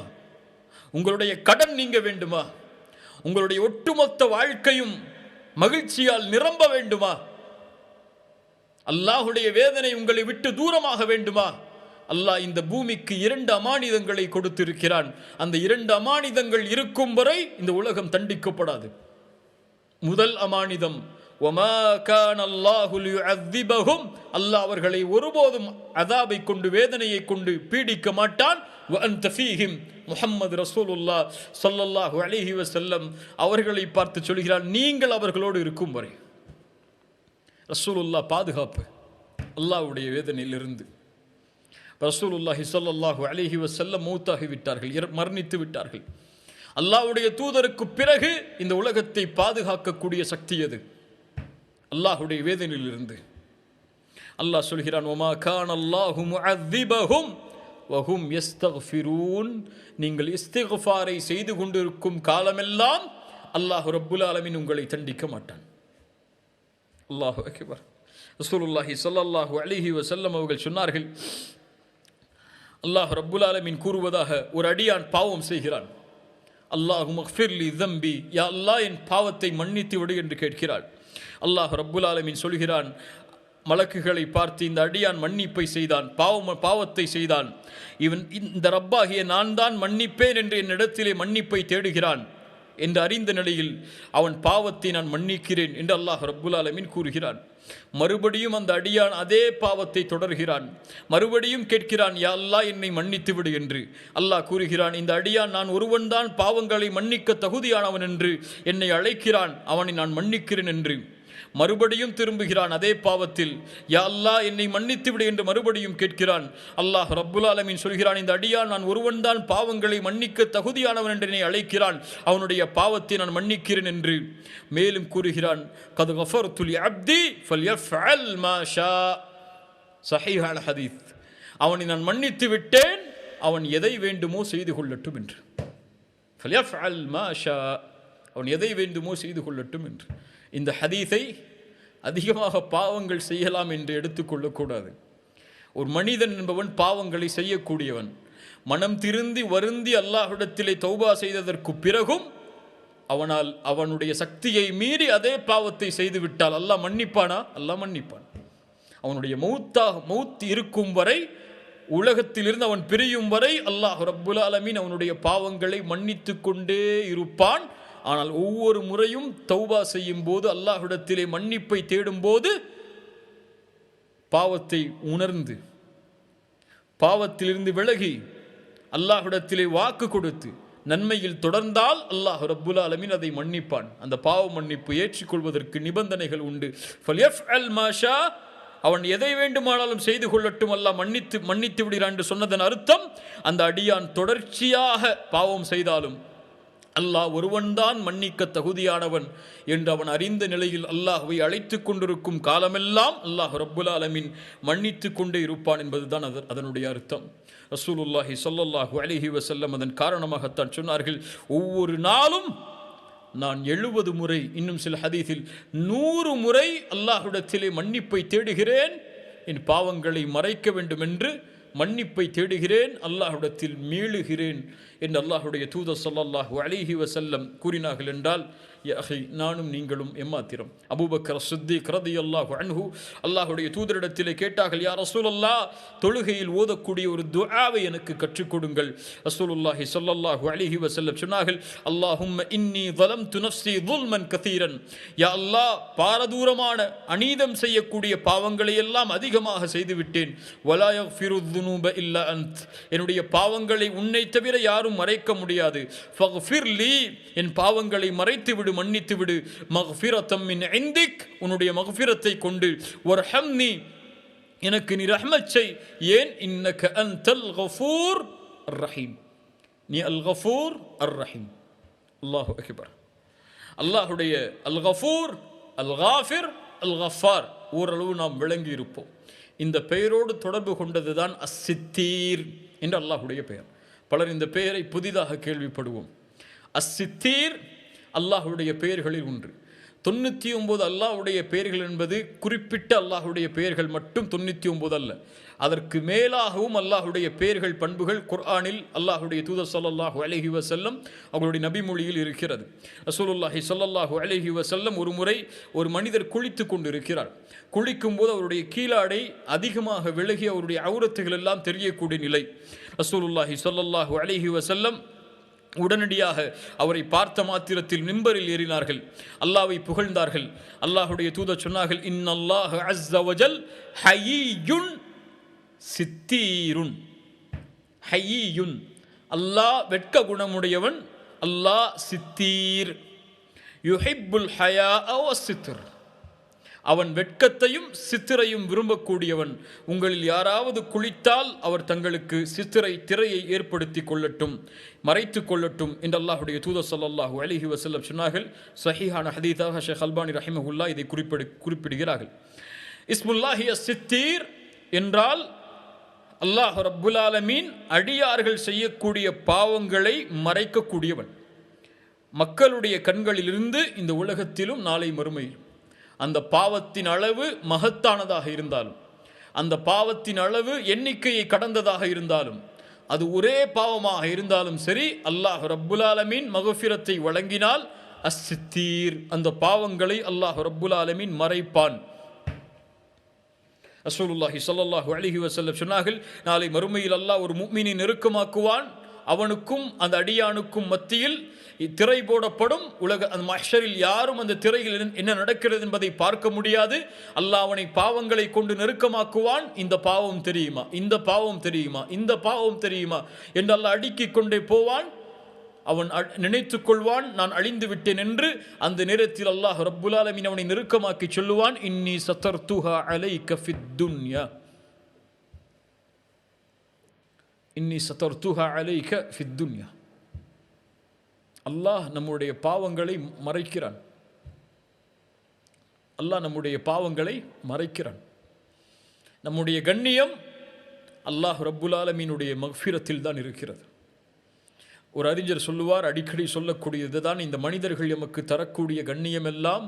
உங்களுடைய கடன் நீங்க வேண்டுமா? உங்களுடைய ஒட்டுமொத்த வாழ்க்கையும் மகிழ்ச்சியால் நிரம்ப வேண்டுமா? அல்லாஹ்வுடைய வேதனை உங்களை விட்டு தூரமாக வேண்டுமா? அல்லாஹ் இந்த பூமிக்கு 2 அமானிதங்களை கொடுத்திருக்கிறான். அந்த 2 அமானிதங்கள் இருக்கும் வரை இந்த உலகம் தண்டிக்கப்படாது. முதல் அமானிதம், வமா கான அல்லாஹு லியுஅذிபஹும், அல்லாஹ் அவர்களை ஒருபோதும் அதாபை கொண்டு வேதனையை கொண்டு பீடிக்க மாட்டான். வ அன்த ஃபீஹிம், முஹம்மது ரசூலுல்லாஹ் ஸல்லல்லாஹு அலைஹி வஸல்லம் அவர்களை பார்த்து சொல்கிறான், நீங்கள் அவர்களோடு இருக்கும் வரை. ரசூலுல்லாஹ் பாதுகாப்பு அல்லாஹ்வுடைய வேதனையிலிருந்து. ரசூலுல்லாஹி ஸல்லல்லாஹு அலைஹி வஸல்லம் மௌத்தாகி விட்டார்கள், மரணித்து விட்டார்கள். அல்லாஹ்வுடைய தூதருக்கு பிறகு இந்த உலகத்தை பாதுகாக்கக்கூடிய சக்தி எது? அல்லாஹ்வுடைய வேதனையிலிருந்து. அல்லாஹ் சொல்கிறான், வமா கான அல்லாஹு முஅذிபஹும் வஹும் யஸ்தக்ஃபிரூன், நீங்கள் இஸ்திக்ஃபாரை செய்து கொண்டிருக்கும் காலமெல்லாம் அல்லாஹ் ரப்புல் ஆலமீன் உங்களை தண்டிக்க மாட்டான். அல்லாஹு அக்பர். ரசூலுல்லாஹி ஸல்லல்லாஹு அலைஹி வஸல்லம் அவர்கள் சொன்னார்கள், அல்லாஹ் ரப்புல் ஆலமீன் கூறுவதாக, ஒரு அடியான் பாவம் செய்கிறான், அல்லாஹும்ம ஃபிர்லி தம்பி, யா அல்லாஹ் என் பாவத்தை மன்னித்து விடு என்று கேட்கிறாள். அல்லாஹ் ரப்புல் ஆலமீன் சொல்கிறான், மலக்குகளை பார்த்து, இந்த அடியான் மன்னிப்பை செய்தான், பாவத்தை செய்தான், இவன் இந்த ரப்பாகிய நான் தான் மன்னிப்பேன் என்று என்னிடத்திலே மன்னிப்பை தேடுகிறான் என்று அறிந்த நிலையில் அவன் பாவத்தை நான் மன்னிக்கிறேன் என்று அல்லாஹ் ரப்புல் ஆலமீன் கூறுகிறான். மறுபடியும் அந்த அடியான் அதே பாவத்தை தொடர்கிறான், மறுபடியும் கேட்கிறான், யா அல்லாஹ் என்னை மன்னித்து விடு என்று. அல்லாஹ் கூறுகிறான், இந்த அடியான் நான் ஒருவன் தான் பாவங்களை மன்னிக்க தகுதியானவன் என்று என்னை அழைக்கிறான், அவனை நான் மன்னிக்கிறேன் என்று. மறுபடியும் திரும்புகிறான் அதே பாவத்தில், யா அல்லாஹ் என்னை மன்னித்து விடு என்று மறுபடியும் கேட்கிறான். அல்லாஹ் ரப்புல் ஆலமீன் சொல்கிறான், இந்த அடியான் நான் ஒருவன் தான் பாவங்களை மன்னிக்க தகுதியானவன் என்று என்னை அழைக்கிறான், அவனுடைய பாவத்தை நான் மன்னிக்கிறேன் என்று. மேலும் கூறுகிறான், கத் கஃபர்து லி அப்தி ஃபல்யஃஅல் மா ஷா, ஸஹீஹ் அல் ஹதீஸ், அவனை நான் மன்னித்து விட்டேன், அவன் எதை வேண்டுமோ செய்து கொள்ளட்டும் என்று. ஃபல்யஃஅல் மா ஷா, அவன் எதை வேண்டுமோ செய்து கொள்ளட்டும் என்று. இந்த ஹதீஸை அதிகமாக பாவங்கள் செய்யலாம் என்று எடுத்துக்கொள்ளக்கூடாது. ஒரு மனிதன் என்பவன் பாவங்களை செய்யக்கூடியவன். மனம் திருந்தி வருந்தி அல்லாஹ்விடத்திலே தௌபா செய்ததற்கு பிறகும் அவனுடைய சக்தியை மீறி அதே பாவத்தை செய்து விட்டால் அல்லாஹ் மன்னிப்பானா? அல்லாஹ் மன்னிப்பான். அவனுடைய மௌத் இருக்கும் வரை, உலகத்திலிருந்து அவன் பிரியும் வரை அல்லாஹ் ரப்புல் ஆலமீன் அவனுடைய பாவங்களை மன்னித்து கொண்டே இருப்பான். ஆனால் ஒவ்வொரு முறையும் தௌபா செய்யும் போது, அல்லாஹ்விடத்திலே மன்னிப்பை தேடும் போது, பாவத்தை உணர்ந்து பாவத்திலிருந்து விலகி அல்லாஹ்விடத்திலே வாக்கு கொடுத்து நன்மையில் தொடர்ந்தால் அல்லாஹ் ரப்புல் ஆலமீன் அதை மன்னிப்பான். அந்த பாவ மன்னிப்பு ஏற்றுக்கொள்வதற்கு நிபந்தனைகள் உண்டு. ஃபல்யஃஅல் மா ஷா, அவன் எதை வேண்டுமானாலும் செய்து கொள்ளட்டும், அல்லாஹ் மன்னித்து விடுகிறான் என்று சொன்னதன் அர்த்தம், அந்த அடியான் தொடர்ச்சியாக பாவம் செய்தாலும் அல்லாஹ் ஒருவன்தான் மன்னிக்க தகுதியானவன் என்று அவன் அறிந்த நிலையில் அல்லாஹ்வை அழைத்து கொண்டிருக்கும் காலமெல்லாம் அல்லாஹ் ரப்புல் ஆலமீன் மன்னித்து கொண்டே இருப்பான் என்பதுதான் அதனுடைய அர்த்தம். ரசூலுல்லாஹி ஸல்லல்லாஹு அலைஹி வஸல்லம் அதன் காரணமாகத்தான் சொன்னார்கள், ஒவ்வொரு நாளும் நான் 70 முறை, இன்னும் சில ஹதீஸில் 100 முறை அல்லாஹ்விடத்திலே மன்னிப்பை தேடுகிறேன், என் பாவங்களை மறைக்க வேண்டும் என்று மன்னிப்பை தேடுகிறேன், அல்லாஹ்விடத்தில் மீளுகிறேன் என்று அல்லாஹ்வுடைய தூதர் ஸல்லல்லாஹு அலைஹி வஸல்லம் கூறினார்கள். என்றால் நானும் நீங்களும் எம்மாத்திரம். அபூபக்கர் சித்திக் ரலியல்லாஹு அன்ஹு அல்லாஹ்வுடைய தூதரிடத்திலே கேட்டார்கள், யா ரசூலல்லாஹ், தொழுகையில் ஓதக்கூடிய ஒரு துஆவை எனக்கு கற்றுக் கொடுங்கள். ரசூலுல்லாஹி ஸல்லல்லாஹு அலைஹி வஸல்லம் சொன்னார்கள், அல்லாஹும்ம இன்னி ظلمت நஃப்ஸி ظلمًا كثيرًا, யா அல்லாஹ், பாரதூரமான அநீதம் செய்யக்கூடிய பாவங்களை எல்லாம் அதிகமாக செய்துவிட்டேன். வலா யக்ஃபிரு ذுனூப இல்லா அன்த், என்னுடைய பாவங்களை உன்னை தவிர யாரும் மறைக்க முடியாது. ஃபக்ஃபிர் லீ, என் பாவங்களை மறைத்து விடு, மன்னித்து விடு. மக்ஃபிரத்தம் மின் இந்திக், உன்னுடைய மக்ஃபிரத்தை கொண்டு. வர்ஹம்னி, எனக்கு நீ ரஹ்மத் செய். ஏன்? இன்னக அன்தல் கஃபூர் அர் ரஹீம், நீ அல் கஃபூர் அர் ரஹீம். அல்லாஹு அக்பர். அல்லாஹுடைய அல் கஃபூர், அல் காஃபிர், அல் கஃபார் ஓரளவு நாம் விளங்கி இருப்போம். இந்த பெயரோடு தொடர்பு கொண்டதுதான் அஸ்ஸித்தீர் என்று அல்லாஹுடைய பெயர். பலர் இந்த பெயரை புதிதாக கேள்விப்படுவோம். அஸ்ஸித்தீர் அல்லாஹுடைய பெயர்களில் ஒன்று. 99 அல்லாஹ்வுடைய பெயர்கள் என்பது குறிப்பிட்ட அல்லாஹ்வுடைய பெயர்கள் மட்டும் 99 அல்ல. அதற்கு மேலாகவும் அல்லாஹ்வுடைய பெயர்கள் பண்புகள் குர்ஆனில் அல்லாஹ்வுடைய தூதர் ஸல்லல்லாஹு அலைஹி வஸல்லம் அவர்களுடைய நபிமொழியில் இருக்கிறது. ரசூலுல்லாஹி ஸல்லல்லாஹு அலைஹி வஸல்லம் ஒரு முறை ஒரு மனிதர் குளித்துக் கொண்டிருக்கிறார். குளிக்கும்போது அவருடைய கீழாடை அதிகமாக விலகி அவருடைய ஔரத்துகள் எல்லாம் தெரியக்கூடிய நிலை. ரசூலுல்லாஹி ஸல்லல்லாஹு அலைஹி வஸல்லம் உடனடியாக அவரை பார்த்த மாத்திரத்தில் மிம்பரில் ஏறினார்கள், அல்லாஹ்வை புகழ்ந்தார்கள். அல்லாஹ்வுடைய தூதர் சொன்னார்கள், இன்னல்லாஹ அஸ்ஸ வஜல் ஹய்யுன் சித்தீருன். ஹய்யுன், அல்லாஹ் வெட்க குணமுடையவன், அல்லாஹ் சித்தீர். யுஹிப்புல் ஹயாஅ வஸ்ஸித்ர், அவன் வெட்கத்தையும் சித்திரையும் விரும்பக்கூடியவன். உங்களில் யாராவது குளித்தால் அவர் தங்களுக்கு திரையை ஏற்படுத்தி கொள்ளட்டும், மறைத்து கொள்ளட்டும் என்று அல்லாஹ்வுடைய தூதர் ஸல்லல்லாஹு அலைஹி வஸல்லம் சொன்னார்கள். ஸஹீஹான ஹதீஸாக ஷேக் அல்பானி ரஹிமஹுல்லாஹ் இதை குறிப்பிடுகிறார்கள். இஸ்முல்லாஹி அஸ்-சித்தீர் என்றால் அல்லாஹ் ரப்புல் ஆலமீன் அடியார்கள் செய்யக்கூடிய பாவங்களை மறைக்கக்கூடியவன். மக்களுடைய கண்களிலிருந்து இந்த உலகத்திலும் நாளை மறுமையில் அந்த பாவத்தின் அளவு மகத்தானதாக இருந்தாலும், அந்த பாவத்தின் அளவு எண்ணிக்கையை கடந்ததாக இருந்தாலும், அது ஒரே பாவமாக இருந்தாலும் சரி, அல்லாஹ் ரப்புல் ஆலமீன் மக்ஃபிரத்தை வழங்கினால் அஸ்-சித்தீர், அந்த பாவங்களை அல்லாஹ் ரப்புல் ஆலமீன் மறைப்பான். ரசூலுல்லாஹி ஸல்லல்லாஹு அலைஹி வஸல்லம் சொன்னார்கள், நாளை மறுமையில் அல்லாஹ் ஒரு முஃமினை நெருக்கமாக்குவான். அவனுக்கும் அந்த அடியானுக்கும் மத்தியில் திரை போடப்படும். அந்த மஹ்ஷரில் யாரும் அந்த திரையில் என்ன நடக்கிறது என்பதை பார்க்க முடியாது. அல்லாஹ் அவனை பாவங்களை கொண்டு நெருக்கமாக்குவான். இந்த பாவம் தெரியுமா, இந்த பாவம் தெரியுமா, இந்த பாவம் தெரியுமா என்று அல்லாஹ் அடுக்கிக் கொண்டே போவான். அவன் நினைத்துக் கொள்வான், நான் அழிந்து விட்டேன் என்று. அந்த நேரத்தில் அல்லாஹ் ரப்புல் ஆலமீன் அவனை நெருக்கமாக்கி சொல்லுவான், இன்னி சதர்துஹா அலைக ஃபித் துன்யா, இன்னி சதர்துஹா அலைக ஃபித் துன்யா. அல்லாஹ் நம்முடைய பாவங்களை மறைக்கிறான். அல்லாஹ் நம்முடைய பாவங்களை மறைக்கிறான். நம்முடைய கண்ணியம் அல்லாஹ் ரப்புல் ஆலமீனுடைய மக்ஃபிரத்தில் தான் இருக்கிறது. ஒரு அறிஞர் சொல்லுவார், அடிக்கடி சொல்லக்கூடியது தான், இந்த மனிதர்கள் எமக்கு தரக்கூடிய கண்ணியம் எல்லாம்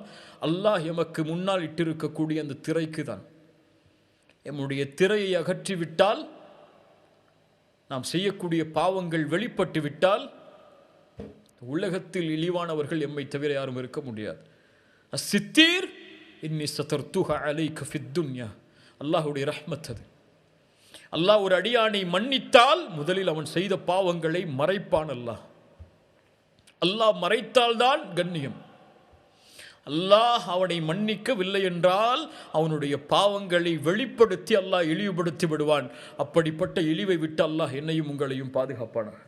அல்லாஹ் எமக்கு முன்னால் இட்டிருக்கக்கூடிய அந்த திரைக்கு தான். எம்முடைய திரையை அகற்றிவிட்டால், நாம் செய்யக்கூடிய பாவங்கள் வெளிப்பட்டு விட்டால், உலகத்தில் இழிவானவர்கள் எம்மை தவிர யாரும் இருக்க முடியாது. அஸ்-சித்தீர் இன்னி சதர்துஹா அலைக ஃபித் துன்யா, அல்லாஹ்வுடைய ரஹ்மத் அது. அல்லாஹ் ஒரு அடியானை மன்னித்தால் முதலில் அவன் செய்த பாவங்களை மறைப்பான். அல்லாஹ் மறைத்தால்தான் கண்ணியம். அல்லாஹ் அவனை மன்னிக்கவில்லை என்றால் அவனுடைய பாவங்களை வெளிப்படுத்தி அல்லாஹ் இழிவுபடுத்தி விடுவான். அப்படிப்பட்ட இழிவை விட்டு அல்லாஹ் என்னையும் உங்களையும் பாதுகாப்பானாக.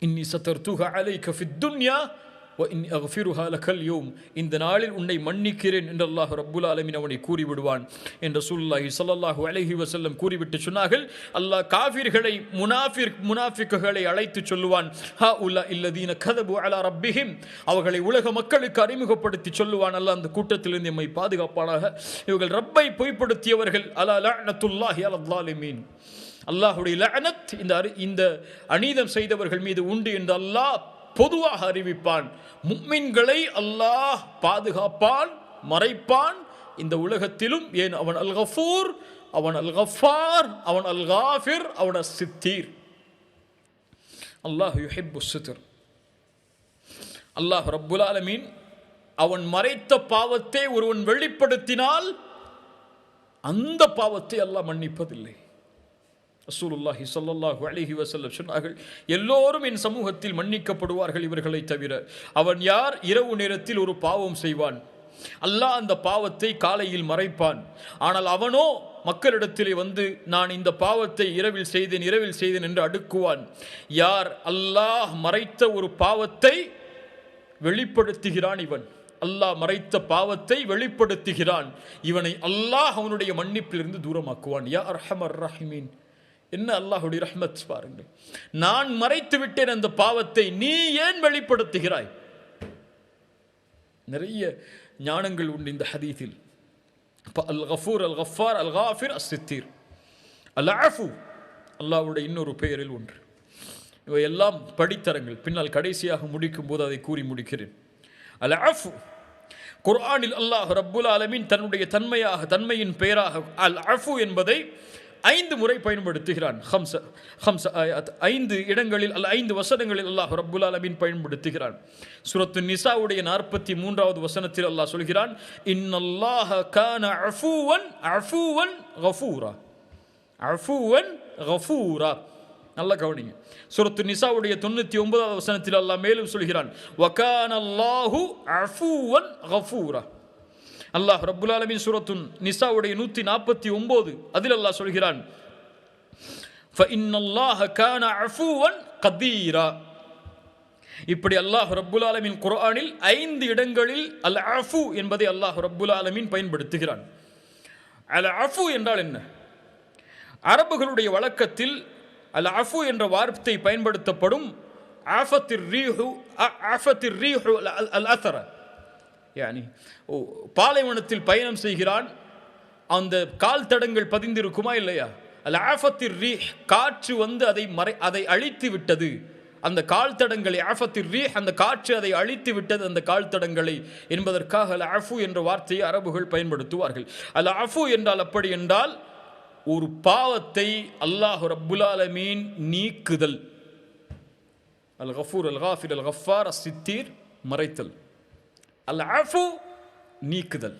இன்னி சதர்துஹா அலைக ஃபித் துன்யா வ இன்னி அக்ஃபிருஹா லகல் யௌம், இந்த நாளில் உன்னை மன்னிக்கிறேன் என்று அல்லாஹ் ரப்புல் ஆலமீன் அவனை கூறிவிடுவான் என்று ரசூலுல்லாஹி ஸல்லல்லாஹு அலைஹி வஸல்லம் கூறிவிட்டு சொன்னார்கள். அல்லாஹ் காஃபிர்களை, முனாஃபிக்குகளை அழைத்து சொல்லுவான், ஹாஉலா இல்லதீன கதபு அலா ரப்பிஹிம், அவர்களை உலக மக்களுக்கு அறிமுகப்படுத்தி சொல்லுவான். அல்லாஹ் அந்த கூட்டத்திலிருந்து எம்மை பாதுகாப்பானாக. இவர்கள் ரப்பை பொய்ப்படுத்தியவர்கள், அலா லஅனத்துல்லாஹி அலல் ஸாலிமீன், அல்லாஹ்வுடைய லஅனத் இந்த அநீதம் செய்தவர்கள் மீது உண்டு என்று அல்லாஹ் பொதுவாக அறிவிப்பான். முஃமின்களை அல்லாஹ் பாதுகாப்பான், மறைப்பான் இந்த உலகத்திலும். ஏன்? அவன் அல் கஃபூர், அவன் அல் கஃபார், அவன் அல் காஃபிர், அவன் அஸ்-சித்தீர். அல்லாஹ் யுஹிப்பு ஸ்-சித்ர். அல்லாஹ் ரப்புல் ஆலமீன் அவன் மறைத்த பாவத்தை ஒருவன் வெளிப்படுத்தினால் அந்த பாவத்தை அல்லாஹ் மன்னிப்பதில்லை. ரசூலுல்லாஹி ஸல்லல்லாஹு அலைஹி வஸல்லம் சொன்னார்கள், எல்லோரும் என் சமூகத்தில் மன்னிக்கப்படுவார்கள் இவர்களை தவிர. அவன் யார்? இரவு நேரத்தில் ஒரு பாவம் செய்வான், அல்லாஹ் அந்த பாவத்தை காலையில் மறைப்பான். ஆனால் அவனோ மக்களிடத்திலே வந்து நான் இந்த பாவத்தை இரவில் செய்தேன் என்று அடுக்குவான். யார் அல்லாஹ் மறைத்த ஒரு பாவத்தை வெளிப்படுத்துகிறான், இவன் அல்லாஹ் மறைத்த பாவத்தை வெளிப்படுத்துகிறான், இவனை அல்லாஹ் அவனுடைய மன்னிப்பிலிருந்து தூரமாக்குவான். யா அர்ஹமர் ரஹீமீன், என்ன அல்லாஹ்வுடைய ரஹ்மத் பாருங்கள். நான் மறைத்து விட்டேன் அந்த பாவத்தை, நீ ஏன் வெளிப்படுத்துகிறாய்? நிறைய ஞானங்கள் உண்டு இந்த ஹதீஸில். அல் கஃபூர், அல் கஃபார், அல் காஃபிர், அஸ்-சித்தீர். அல் அஃபு அல்லாஹ்வுடைய இன்னொரு பெயரில் ஒன்று. இவையெல்லாம் படித்தரங்கள், பின்னால் கடைசியாக முடிக்கும் போது அதை கூறி முடிக்கிறேன். அல் அஃபு குர்ஆனில் அல்லாஹ் ரப்புல் ஆலமீன் தன்னுடைய தன்மையின் பெயராக அல் அஃபு என்பதை 5 முறை பயன்படுத்துகிறான். 5 இடங்களில் 5 வசனங்களில் அல்லாஹ் ரப்புல் ஆலமீன் பயன்படுத்துகிறான். சூரத்து நிசாவுடைய 43வது வசனத்தில் அல்லாஹ் சொல்கிறான், இன்னல்லாஹ கான அஃபுவன் கஃபூரா. அஃபுவன் கஃபூரா. நல்லா கவனிங்க. சூரத்து நிசாவுடைய 99வது வசனத்தில் அல்லாஹ் மேலும் சொல்கிறான், வகானல்லாஹு அஃபுவன் கஃபூரா. அல்லாஹ் ரப்புல் ஆலமீன் சூரத்து நிசாவுடைய 149 அதில் அல்லாஹ் சொல்கிறான், ஃபஇன்னல்லாஹ கான அஃபுவன் கதீரா. இப்படி அல்லாஹ் ரப்புல் ஆலமீன் குர்ஆனில் 5 இடங்களில் அல் அஃபு என்பதை அல்லாஹ் ரப்புல் ஆலமீன் பயன்படுத்துகிறான். அல் அஃபு என்றால் என்ன? அரபுகளுடைய வழக்கத்தில் அல் அஃபு என்ற வார்த்தை பயன்படுத்தப்படும். ஆஃபத்திர் ரீஹு அல் அஸர, யானி பாலைவனத்தில் பயணம் செய்கிறான், அந்த கால் தடங்கள் பதிந்திருக்குமா இல்லையா? அல் ஆஃபத்திர் ரீஹ், காற்று வந்து அதை அழித்து விட்டது. அந்த கால் தடங்களை ஆஃபத்திர் ரீஹ், அந்த காற்று அதை அழித்து விட்டது அந்த கால் தடங்களை என்பதற்காக அல் அஃபு என்ற வார்த்தையை அரபுகள் பயன்படுத்துவார்கள். அல் அஃபு என்றால் அப்படி என்றால் ஒரு பாவத்தை அல்லாஹ் ரப்புல் ஆலமீன் நீக்குதல். அல் கஃபூர், அல் காஃபிர், அல் கஃபார், அஸ் சித்தீர், மறைத்தல். அல் அஃபு நீக்குதல்,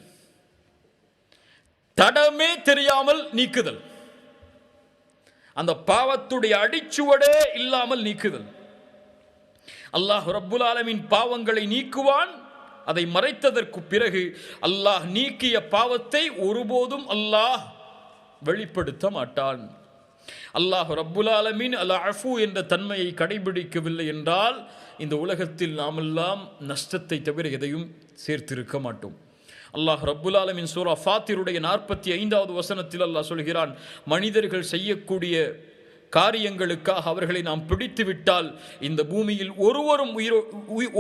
தடமே தெரியாமல் நீக்குதல், அந்த பாவத்துடைய அடிச்சுவடே இல்லாமல் நீக்குதல். அல்லாஹ் ரப்புல் ஆலமீன் பாவங்களை நீக்குவான். அதை மறைத்ததற்கு பிறகு அல்லாஹ் நீக்கிய பாவத்தை ஒருபோதும் அல்லாஹ் வெளிப்படுத்த மாட்டான். அல்லாஹ் ரப்புல் ஆலமீன் அல் அஃபு என்ற தன்மையை கடைபிடிக்கவில்லை என்றால் இந்த உலகத்தில் நாமெல்லாம் நஷ்டத்தை தவிர எதையும் சேர்த்திருக்க மாட்டோம். அல்லாஹ் ரப்புல் ஆலமீன் சூரா ஃபாத்திருடைய 45வது வசனத்தில் அல்லாஹ் சொல்கிறான், மனிதர்கள் செய்யக்கூடிய காரியங்களுக்காக அவர்களை நாம் பிடித்து விட்டால் இந்த பூமியில்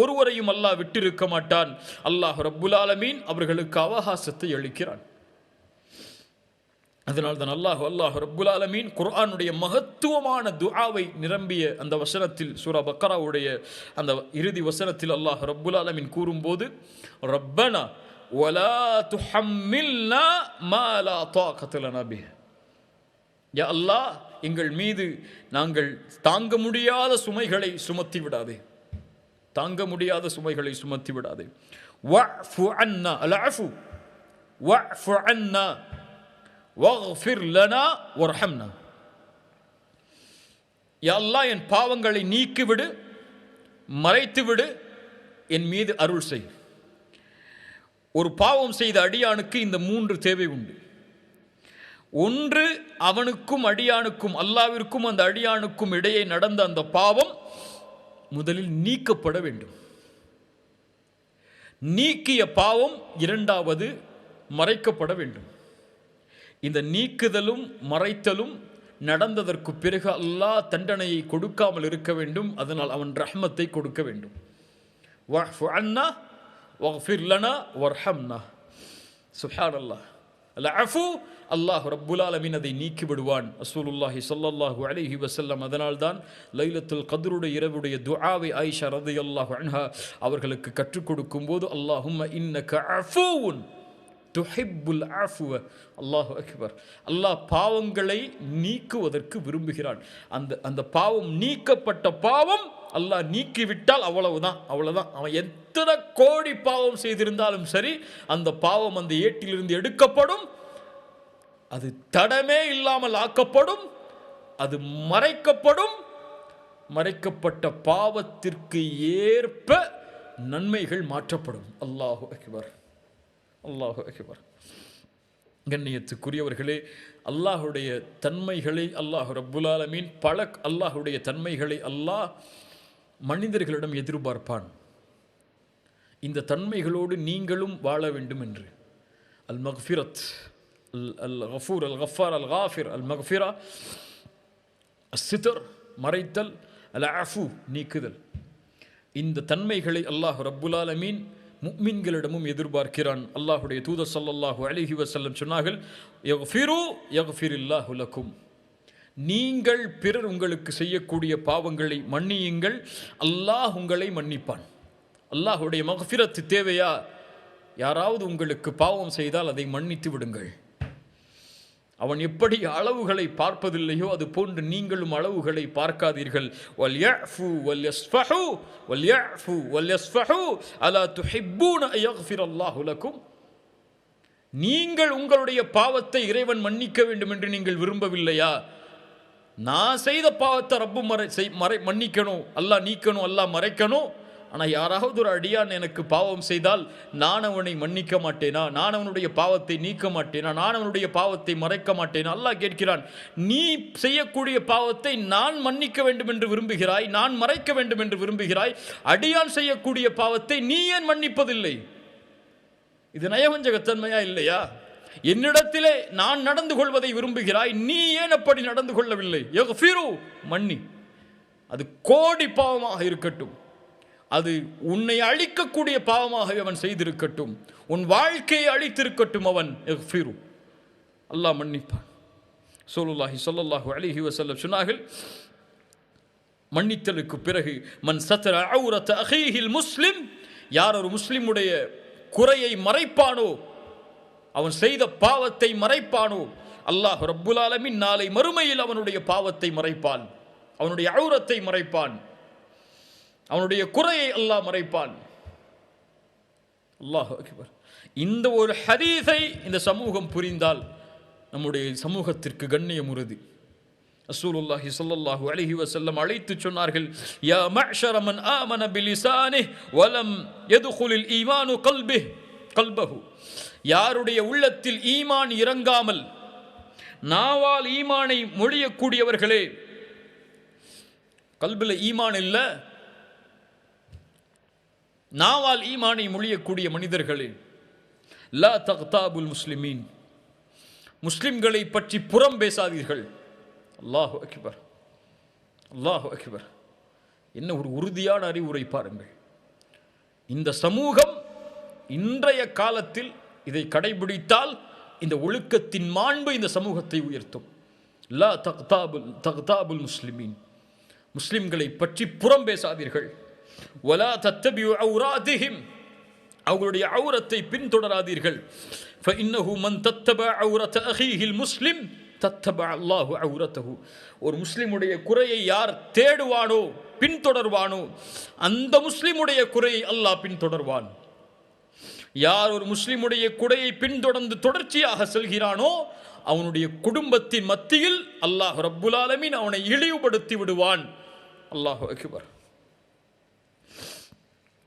ஒருவரையும் அல்லாஹ் விட்டிருக்க மாட்டான். அல்லாஹ் ரப்புல் ஆலமீன் அவர்களுக்கு அவகாசத்தை அளிக்கிறான். அதனால் தான் அல்லாஹ் ரப்புல் ஆலமீன் குர்ஆனுடைய மகத்துவமான துஆவை நிரம்பிய அந்த வசனத்தில், சூரா பக்கராவுடைய அந்த இறுதி வசனத்தில் அல்லாஹ் ரப்புல் ஆலமீன் கூறும்போது, ரப்பனா வலா துஹம்மில்னா மா லா தாகத லனா பிஹ். யா அல்லாஹ், எங்கள் மீது நாங்கள் தாங்க முடியாத சுமைகளை சுமத்தி விடாதே, தாங்க முடியாத சுமைகளை சுமத்தி விடாதே. வஃபு அன்னா, அல் அஃபு, வஃபு அன்னா வஃபிர் லனா வர்ஹம்னா. யா அல்லாஹ், என் பாவங்களை நீக்கிவிடு, மறைத்துவிடு, என் மீது அருள் செய். ஒரு பாவம் செய்த அடியானுக்கு இந்த 3 தேவை உண்டு. ஒன்று, அவனுக்கும் அடியானுக்கும், அல்லாவிற்கும் அந்த அடியானுக்கும் இடையே நடந்த அந்த பாவம் முதலில் நீக்கப்பட வேண்டும். நீக்கிய பாவம் இரண்டாவது மறைக்கப்பட வேண்டும். இந்த நீக்குதலும் மறைத்தலும் நடந்ததற்கு பிறகு அல்லாஹ் தண்டனையை கொடுக்காமல் இருக்க வேண்டும். அதனால் அவன் ரஹ்மத்தை கொடுக்க வேண்டும். வஃபு அன்னா வஃபிர் லனா வர்ஹம்னா. சுப்ஹானல்லாஹ். அல் அஃபு, அல்லாஹ் ரப்புல் ஆலமீன் அதை நீக்கி விடுவான். ரசூலுல்லாஹி ஸல்லல்லாஹு அலைஹி வஸல்லம் அதனால்தான் லைலத்துல் கத்ருடைய இரவுடைய துஆவை ஆயிஷா ரலியல்லாஹு அன்ஹா அவர்களுக்கு கற்றுக் கொடுக்கும் போது, அல்லாஹும்ம இன்னக அஃபூன் துஹிப்புல் அஃப்வ. அல்லாஹு அக்பர். அல்லாஹ் பாவங்களை நீக்குவதற்கு விரும்புகிறான். அந்த பாவம், நீக்கப்பட்ட பாவம் அல்லாஹ் நீக்கிவிட்டால் அவ்வளவுதான். அவன் எத்தனை கோடி பாவம் செய்திருந்தாலும் சரி, அந்த பாவம் அந்த ஏட்டிலிருந்து எடுக்கப்படும், அது தடமே இல்லாமல் ஆக்கப்படும், அது மறைக்கப்படும். மறைக்கப்பட்ட பாவத்திற்கு ஏற்ப நன்மைகள் மாற்றப்படும். அல்லாஹு அக்பர், அல்லாஹு அக்பர். கண்ணியத்துக்குரியவர்களே, அல்லாஹுடைய தன்மைகளை அல்லாஹ் ரப்புல் ஆலமீன் அல்லாஹுடைய தன்மைகளை அல்லாஹ் மனிதர்களிடம் எதிர்பார்ப்பான். இந்த தன்மைகளோடு நீங்களும் வாழ வேண்டும் என்று. அல் மக்ஃபிரத், அல் கஃபூர், அல் கஃபார், அல் காஃபிர், அல் மக்ஃபிரா, அஸ்ஸித்ர் மறைத்தல், அல் அஃபு நீக்குதல். இந்த தன்மைகளை அல்லாஹ் ரப்புல் ஆலமீன் முஃமின்களிடமும் எதிர்பார்க்கிறான். அல்லாஹுடைய தூதர் ஸல்லல்லாஹு அலைஹி வஸல்லம் சொன்னார்கள், யக்ஃபிரு யக்ஃபிரில்லாஹு லக்கும். நீங்கள் பிறர் உங்களுக்கு செய்யக்கூடிய பாவங்களை மன்னியுங்கள், அல்லாஹ் உங்களை மன்னிப்பான். அல்லாஹுடைய மக்ஃபிரத் தேவையா? யாராவது உங்களுக்கு பாவம் செய்தால் அதை மன்னித்து விடுங்கள். அவன் எப்படி அளவுகளை பார்ப்பதில்லையோ அது போன்று நீங்களும் அளவுகளை பார்க்காதீர்கள். வல்யஃபு வல்யஸ்ஃபஹு வல்யஃபு வல்யஸ்ஃபஹு அலா துஹிப்பூன அய்யக்ஃபிரல்லாஹு லக்கும். நீங்கள் உங்களுடைய பாவத்தை இறைவன் மன்னிக்க வேண்டும் என்று நீங்கள் விரும்பவில்லையா? நான் செய்த பாவத்தை ரப்பு மன்னிக்கணும், அல்லாஹ் நீக்கணும், அல்லாஹ் மறைக்கணும். ஆனால் யாராவது ஒரு அடியான் எனக்கு பாவம் செய்தால் நான் அவனை மன்னிக்க மாட்டேனா? நான் அவனுடைய பாவத்தை நீக்க மாட்டேனா? நான் அவனுடைய பாவத்தை மறைக்க மாட்டேனா? அல்லாஹ் கேட்கிறான், நீ செய்யக்கூடிய பாவத்தை நான் மன்னிக்க வேண்டும் என்று விரும்புகிறாய், நான் மறைக்க வேண்டும் என்று விரும்புகிறாய். அடியான் செய்யக்கூடிய பாவத்தை நீ ஏன் மன்னிப்பதில்லை? இது நயவஞ்சகத்தன்மையா இல்லையா? என்னிடத்திலே நான் நடந்து கொள்வதை விரும்புகிறாய், நீ ஏன் அப்படி நடந்து கொள்ளவில்லை? மன்னி. அது கோடி பாவமாக இருக்கட்டும், அது உன்னை அழிக்கக்கூடிய பாவமாக அவன் செய்திருக்கட்டும், உன் வாழ்க்கையை அழித்திருக்கட்டும், அவன் அல்லாஹ் மன்னிப்பான். ஸல்லல்லாஹு ஸல்லல்லாஹு அலைஹி வஸல்லம் சொன்னார்கள், மன்னித்தலுக்கு பிறகு மன் சத்தர அவுரத அஹீஹில் முஸ்லிம், யார் ஒரு முஸ்லிமுடைய குறையை மறைப்பானோ, அவன் செய்த பாவத்தை மறைப்பானோ, அல்லாஹ் ரப்புல் ஆலமீன் நாளை மறுமையில் அவனுடைய பாவத்தை மறைப்பான், அவனுடைய அவுரத்தை மறைப்பான், அவனுடைய குறையை அல்லாஹ் மறைப்பான். அல்லாஹ் அக்பர். இந்த ஒரு ஹதீஸை இந்த சமூகம் புரிந்தால் நம்முடைய சமூகத்திற்கு கண்ணியம் உறுதி. ரசூலுல்லாஹி ஸல்லல்லாஹு அலைஹி வஸல்லம் அழைத்து சொன்னார்கள், யா மஅஷர மன் ஆமன பிலிசானிஹி வலம் யதுகுலில் ஈமானு கல்பஹு. யாருடைய உள்ளத்தில் ஈமான் இறங்காமல் நாவால் ஈமானை மொழியக்கூடியவர்களே, கல்பில் ஈமான் இல்ல, நாவால் ஈமானை மொழியக்கூடிய மனிதர்களே, லா தக்தாபுல் முஸ்லிமீன், முஸ்லிம்களை பற்றி புறம் பேசாதீர்கள். அல்லாஹு அக்பர், அல்லாஹு அக்பர். என்ன ஒரு உறுதியான அறிவுரை பாருங்கள். இந்த சமூகம் இன்றைய காலத்தில் இதை கடைபிடித்தால் இந்த ஒழுக்கத்தின் மாண்பு இந்த சமூகத்தை உயர்த்தும். லா தக்தாபுல் முஸ்லிமீன், முஸ்லிம்களை பற்றி புறம் பேசாதீர்கள். வலா தத்தபிஉ அவ்ராதிஹிம், அவர்களுடைய அவுரத்தை பின்தொடராதீர்கள். ஃபஇன்னஹு மன் தத்தபஅ அவ்ரத அஹீஹில் முஸ்லிம் தத்தபஅ அல்லாஹு அவ்ரதஹு. ஒரு முஸ்லிமுடைய குறையை யார் தேடுவானோ, பின்தொடர்வானோ, அந்த முஸ்லிமுடைய குறையை அல்லாஹ் பின்தொடர்வான். யார் ஒரு முஸ்லிமுடைய குறையை பின்தொடர்ந்து தொடர்ச்சியாக செல்கிறானோ அவனுடைய குடும்பத்தின் மத்தியில் அல்லாஹ் ரப்புல் ஆலமீன் அவனை இழிவுபடுத்தி விடுவான். அல்லாஹு அக்பர்.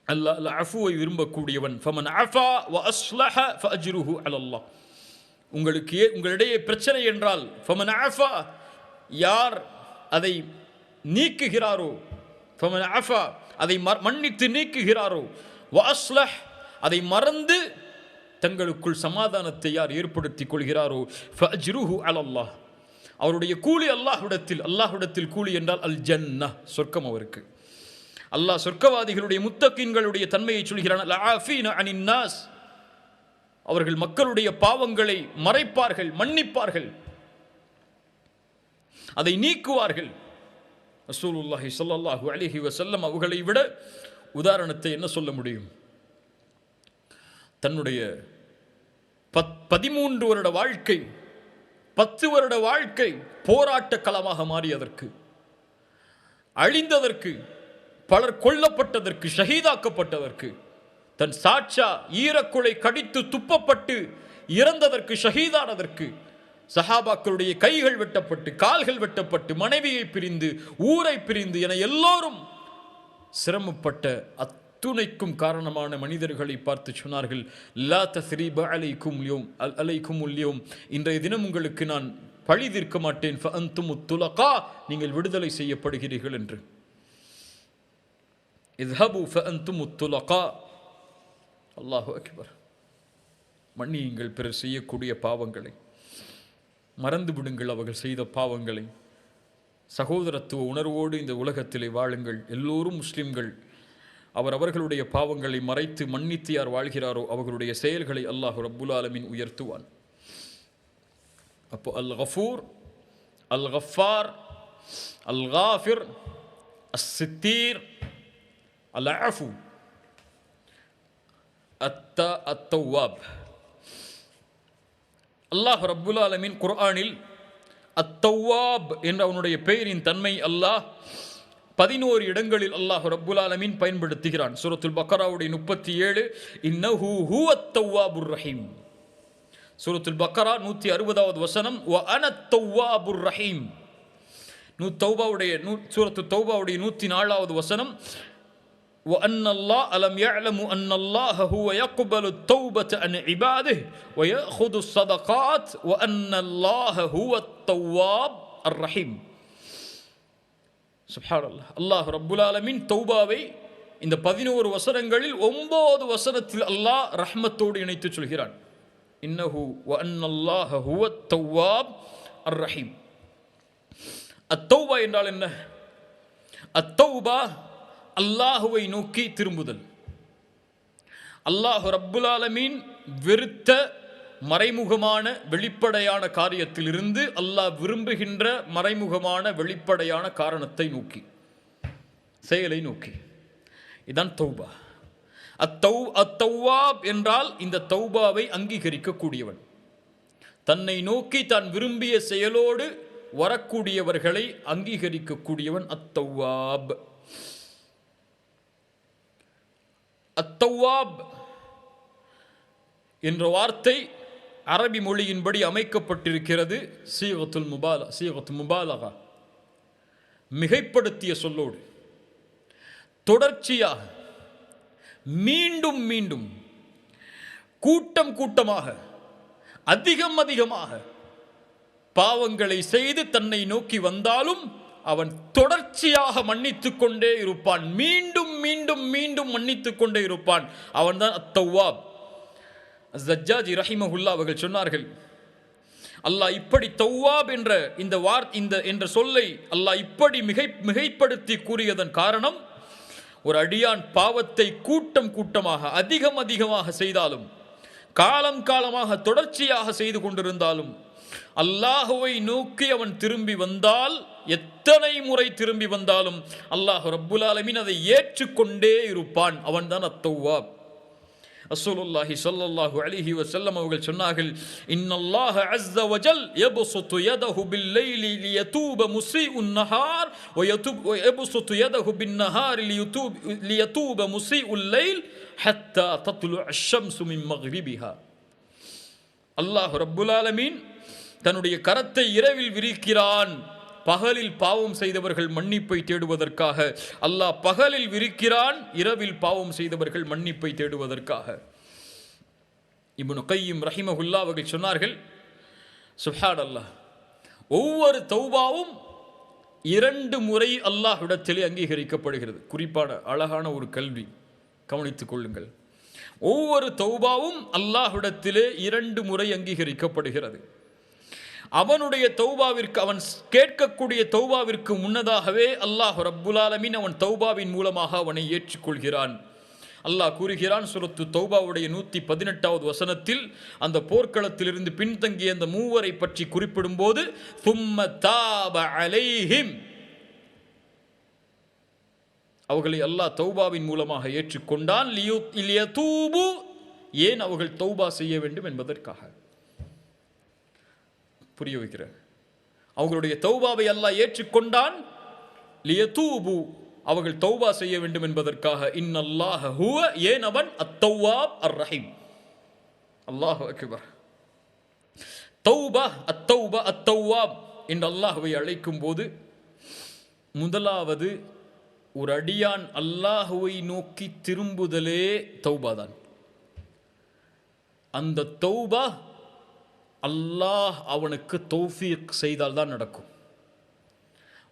அல்லாஹ் அஃபுவை விரும்பக்கூடியவன். ஃபமன் அஃபா வ அஸ்லஹ ஃபஅஜ்ருஹு அலல்லாஹ். உங்களிடையே பிரச்சனை என்றால் ஃபமன் அஃபா, யார் அதை நீக்குகிறாரோ, ஃபமன் அஃபா அதை மன்னித்து நீக்குகிறாரோ, வ அஸ்லஹ் அதை மறந்து தங்களுக்குள் சமாதானத்தை யார் ஏற்படுத்திக் கொள்கிறாரோ, ஃபஅஜ்ருஹு அலல்லாஹ், அவருடைய கூலி அல்லாஹ்விடத்தில் கூலி என்றால் அல் ஜன்னah, சொர்க்கம் அவருக்கு. அல்லாஹ் சொர்க்கவாதிகளுடைய முத்தகீன்களுடைய தன்மையை சொல்கிறான். லஆஃபீன அனின் நாஸ், அவர்கள் மக்களுடைய பாவங்களை மறைப்பார்கள், மன்னிப்பார்கள், அதை நீக்குவார்கள். ரசூலுல்லாஹி ஸல்லல்லாஹு அலைஹி வஸல்லம் அவர்களை விட உதாரணத்தை என்ன சொல்ல முடியும்? தன்னுடைய 13 வருட வாழ்க்கை, 10 வருட வாழ்க்கை போராட்ட களமாக மாறியதற்கு, அழிந்ததற்கு, பலர் கொல்லப்பட்டதற்கு, ஷஹீதாக்கப்பட்டதற்கு, தன் சாட்சா ஈரக்குலை கடித்து துப்பப்பட்டு இறந்ததற்கு, ஷஹீதானதற்கு, சஹாபாக்களுடைய கைகள் வெட்டப்பட்டு, கால்கள் வெட்டப்பட்டு, மனைவியை பிரிந்து, ஊரை பிரிந்து என எல்லோரும் சிரமப்பட்ட அத்துணைக்கும் காரணமான மனிதர்களை பார்த்து சொன்னார்கள், லா தஸ்ரீப அலைக்கும் ல்யௌம், இன்றைய தினம் உங்களுக்கு நான் பழி தீர்க்க மாட்டேன், ஃபஅன்துமுத் துலகா, நீங்கள் விடுதலை செய்யப்படுகிறீர்கள் என்று. இத்ஹபு ஃபஅன்துமுத் துலகா. அல்லாஹு அக்பர். மன்னியுங்கள் பிறர் செய்யக்கூடிய பாவங்களை, மறந்து விடுங்கள் அவர்கள் செய்த பாவங்களை. சகோதரத்துவ உணர்வோடு இந்த உலகத்திலே வாழுங்கள். எல்லோரும் முஸ்லிம்கள். அவர்களுடைய பாவங்களை மறைத்து மன்னித்து யார் வாழ்கிறாரோ அவர்களுடைய செயல்களை அல்லாஹ் ரப்புல் ஆலமீன் உயர்த்துவான். அப்போ அல் கஃபூர், அல் கஃபார், அல் காஃபிர், அஸ் சித்தீர், அல் அஃபு, அத்தவ்வாப். அல்லாஹ் ரப்புல் ஆலமீன் குர்ஆனில் அத்தவ்வாப் என்ற அவனுடைய பெயரின் தன்மை அல்லாஹ் 11 இடங்களில் அல்லாஹ் ரப்புல் ஆலமீன் பயன்படுத்துகிறான். சூரத்துல் பக்கராவுடைய 37 இன்னஹு ஹுவத் தவ்வாபுர் ரஹீம். சூரத்துல் பக்கரா 160வது வசனம் வ அனத் தவ்வாபுர் ரஹீம். சூரத்து தௌபாவுடைய 104வது வசனம் وأن الله ألم يعلموا أن الله هو يقبل التوبة عن عباده ويأخذ الصدقات وأن الله هو التواب الرحيم. சுப்ஹானல்லாஹ். அல்லாஹ் ரப்புல் ஆலமீன் தௌபாவை இந்த 11 வசனங்களில் 9 வசனத்தில் அல்லாஹ் ரஹ்மத்தோடு இணைத்து சொல்கிறான். இன்னஹு வ அன்னல்லாஹ ஹுவத் தவ்வாப் அர் ரஹீம். அத்தௌபா என்றால் என்ன? அத்தௌபா அல்லாஹுவை நோக்கி திரும்புதல். அல்லாஹ் ரப்புல் ஆலமீன் வெறுத்த மறைமுகமான வெளிப்படையான காரியத்திலிருந்து அல்லாஹ் விரும்புகின்ற மறைமுகமான வெளிப்படையான காரணத்தை நோக்கி, செயலை நோக்கி. இதான் தௌபா. அத்தௌவாப் என்றால் இந்த தௌபாவை அங்கீகரிக்கக்கூடியவன், தன்னை நோக்கி தான் விரும்பிய செயலோடு வரக்கூடியவர்களை அங்கீகரிக்கக்கூடியவன் அத்தௌவாப். அத்தௌவாப் என்ற வார்த்தை அரபி மொழியின்படி அமைக்கப்பட்டிருக்கிறது சீகத்து முபாலகா, மிகைப்படுத்திய சொல்லோடு தொடர்ச்சியாக மீண்டும் மீண்டும் கூட்டம் கூட்டமாக அதிகம் அதிகமாக பாவங்களை செய்து தன்னை நோக்கி வந்தாலும் அவன் தொடர்ச்சியாக மன்னித்துக் கொண்டே இருப்பான், மீண்டும் மீண்டும் மீண்டும் மன்னித்துக் கொண்டே இருப்பான். அவன் தான் அத்தௌவாப். ஸஜ்ஜாஜி ரஹிமஹுல்லா அவர்கள் சொன்னார்கள், அல்லாஹ் இப்படி தௌவாப் என்ற சொல்லை அல்லாஹ் இப்படி மிகைப்படுத்தி கூறியதன் காரணம், ஒரு அடியான் பாவத்தை கூட்டம் கூட்டமாக அதிகம் அதிகமாக செய்தாலும், காலம் காலமாக தொடர்ச்சியாக செய்து கொண்டிருந்தாலும், அல்லாஹுவை நோக்கி அவன் திரும்பி வந்தால், எத்தனை முறை திரும்பி வந்தாலும் அல்லாஹ் ரப்புல் ஆலமீன் அதை ஏற்றுக்கொண்டே இருப்பான். அவன் தான் அத்தௌவாப். ரசூலுல்லாஹி ஸல்லல்லாஹு அலைஹி வஸல்லம் அவர்கள் சொன்னார்கள், இன்னல்லாஹ அஸ்ஸ வஜல் யப்சுத்து யதஹு பில்-லைலி லியதூப முஸீஉன் நஹார் வ யப்சுத்து யதஹு பின்-நஹாரி லியதூப முஸீஉல் லைல் ஹத்தா தத்லுஅ அஷ்-ஷம்ஸு மின் மக்ரிபிஹா. அல்லாஹ் ரப்புல் ஆலமீன் தன்னுடைய கரத்தை இரவில் விரிக்கிறான், பகலில் பாவம் செய்தவர்கள் மன்னிப்பை தேடுவதற்காக. அல்லாஹ் பகலில் விரிக்கிறான், இரவில் பாவம் செய்தவர்கள் மன்னிப்பை தேடுவதற்காக. இப்னு கய்யிம் ரஹிமஹுல்லா அவர்கள் சொன்னார்கள், சுப்ஹானல்லாஹ், ஒவ்வொரு தௌபாவும் 2 முறை அல்லாஹ்விடத்திலே அங்கீகரிக்கப்படுகிறது. குறிப்பான அழகான ஒரு கல்வி, கவனித்துக் கொள்ளுங்கள். ஒவ்வொரு தௌபாவும் அல்லாஹ்விடத்திலே 2 முறை அங்கீகரிக்கப்படுகிறது. அவனுடைய தௌபாவிற்கு, அவன் கேட்கக்கூடிய தௌபாவிற்கு முன்னதாகவே அல்லாஹ் ரப்புல் ஆலமீன் அவன் தௌபாவின் மூலமாக அவனை ஏற்றுக்கொள்கிறான். அல்லாஹ் கூறுகிறான் சூரத்து தௌபாவுடைய 118வது வசனத்தில், அந்த போர்க்களத்திலிருந்து பின்தங்கிய அந்த 3 பற்றி குறிப்பிடும் போது, சும்ம தாப அலைஹிம், அவர்களை அல்லாஹ் தௌபாவின் மூலமாக ஏற்றுக்கொண்டான். லியதூபு, ஏன் அவர்கள் தௌபா செய்ய வேண்டும் என்பதற்காக. புரிய வைக்கிறார். அவர்களுடைய தௌபாவை அல்லாஹ் ஏற்றுக்கொண்டான். லியதூபு, அவர்கள் தௌபா செய்ய வேண்டும் என்பதற்காக. இன்னல்லாஹ ஹுவ, ஏன் அவன் அத்தௌவாப் அர் ரஹீம். அல்லாஹு அக்பர். தௌபா, அத்தௌபா, அத்தௌவாப் என்று அல்லாஹ்வை அழைக்கும் போது, முதலாவது ஒரு அடியான் அல்லாஹுவை நோக்கி திரும்புதலே தௌபாதான். அந்த தௌபா அல்லாஹ் அவனுக்கு தௌஃபீக் செய்தால் தான் நடக்கும்.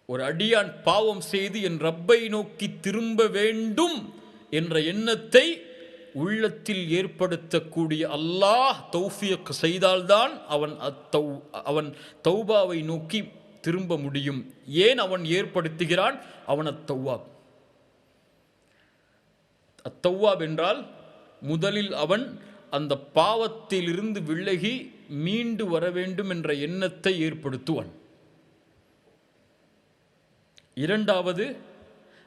ஒரு அடியான் பாவம் செய்து என் ரப்பை நோக்கி திரும்ப வேண்டும் என்ற எண்ணத்தை உள்ளத்தில் ஏற்படுத்தக்கூடிய அல்லாஹ் தௌஃபீக் செய்தால்தான் அவன் தௌபாவை நோக்கி திரும்ப முடியும். ஏன் அவன் ஏற்படுத்துகிறான்? அவன் அத்தௌவாப். அத்தௌவாப் என்றால் முதலில் அவன் அந்த பாவத்திலிருந்து விலகி மீண்டு வர வேண்டும் என்ற எண்ணத்தை ஏற்படுத்துவான். இரண்டாவது,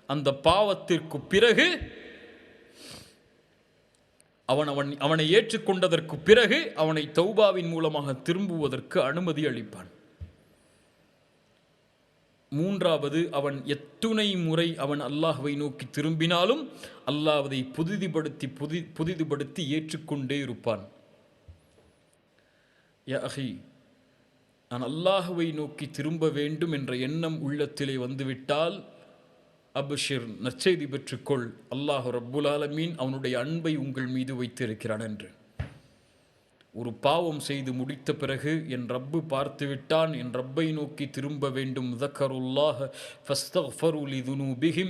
அந்த பாவத்திற்கு பிறகு அவனை ஏற்றுக்கொண்டதற்கு பிறகு அவனை தௌபாவின் மூலமாக திரும்புவதற்கு அனுமதி அளிப்பான். மூன்றாவது, அவன் எத்துணை முறை அவன் அல்லாஹ்வை நோக்கி திரும்பினாலும் அல்லாஹ் அதை புதிதுபடுத்தி ஏற்றுக்கொண்டே இருப்பான். யா அஹி, நான் அல்லாஹ்வை நோக்கி திரும்ப வேண்டும் என்ற எண்ணம் உள்ளத்திலே வந்துவிட்டால் அப்ஷிர், நற்செய்தி பெற்றுக்கொள், அல்லாஹ் ரப்புல் ஆலமீன் அவனுடைய அன்பை உங்கள் மீது வைத்திருக்கிறான் என்று. ஒரு பாவம் செய்து முடித்த பிறகு என் ரப்பு பார்த்து விட்டான், என் ரப்பை நோக்கி திரும்ப வேண்டும். ذكرுல்லாஹ فاستغفروا لذنوبهم,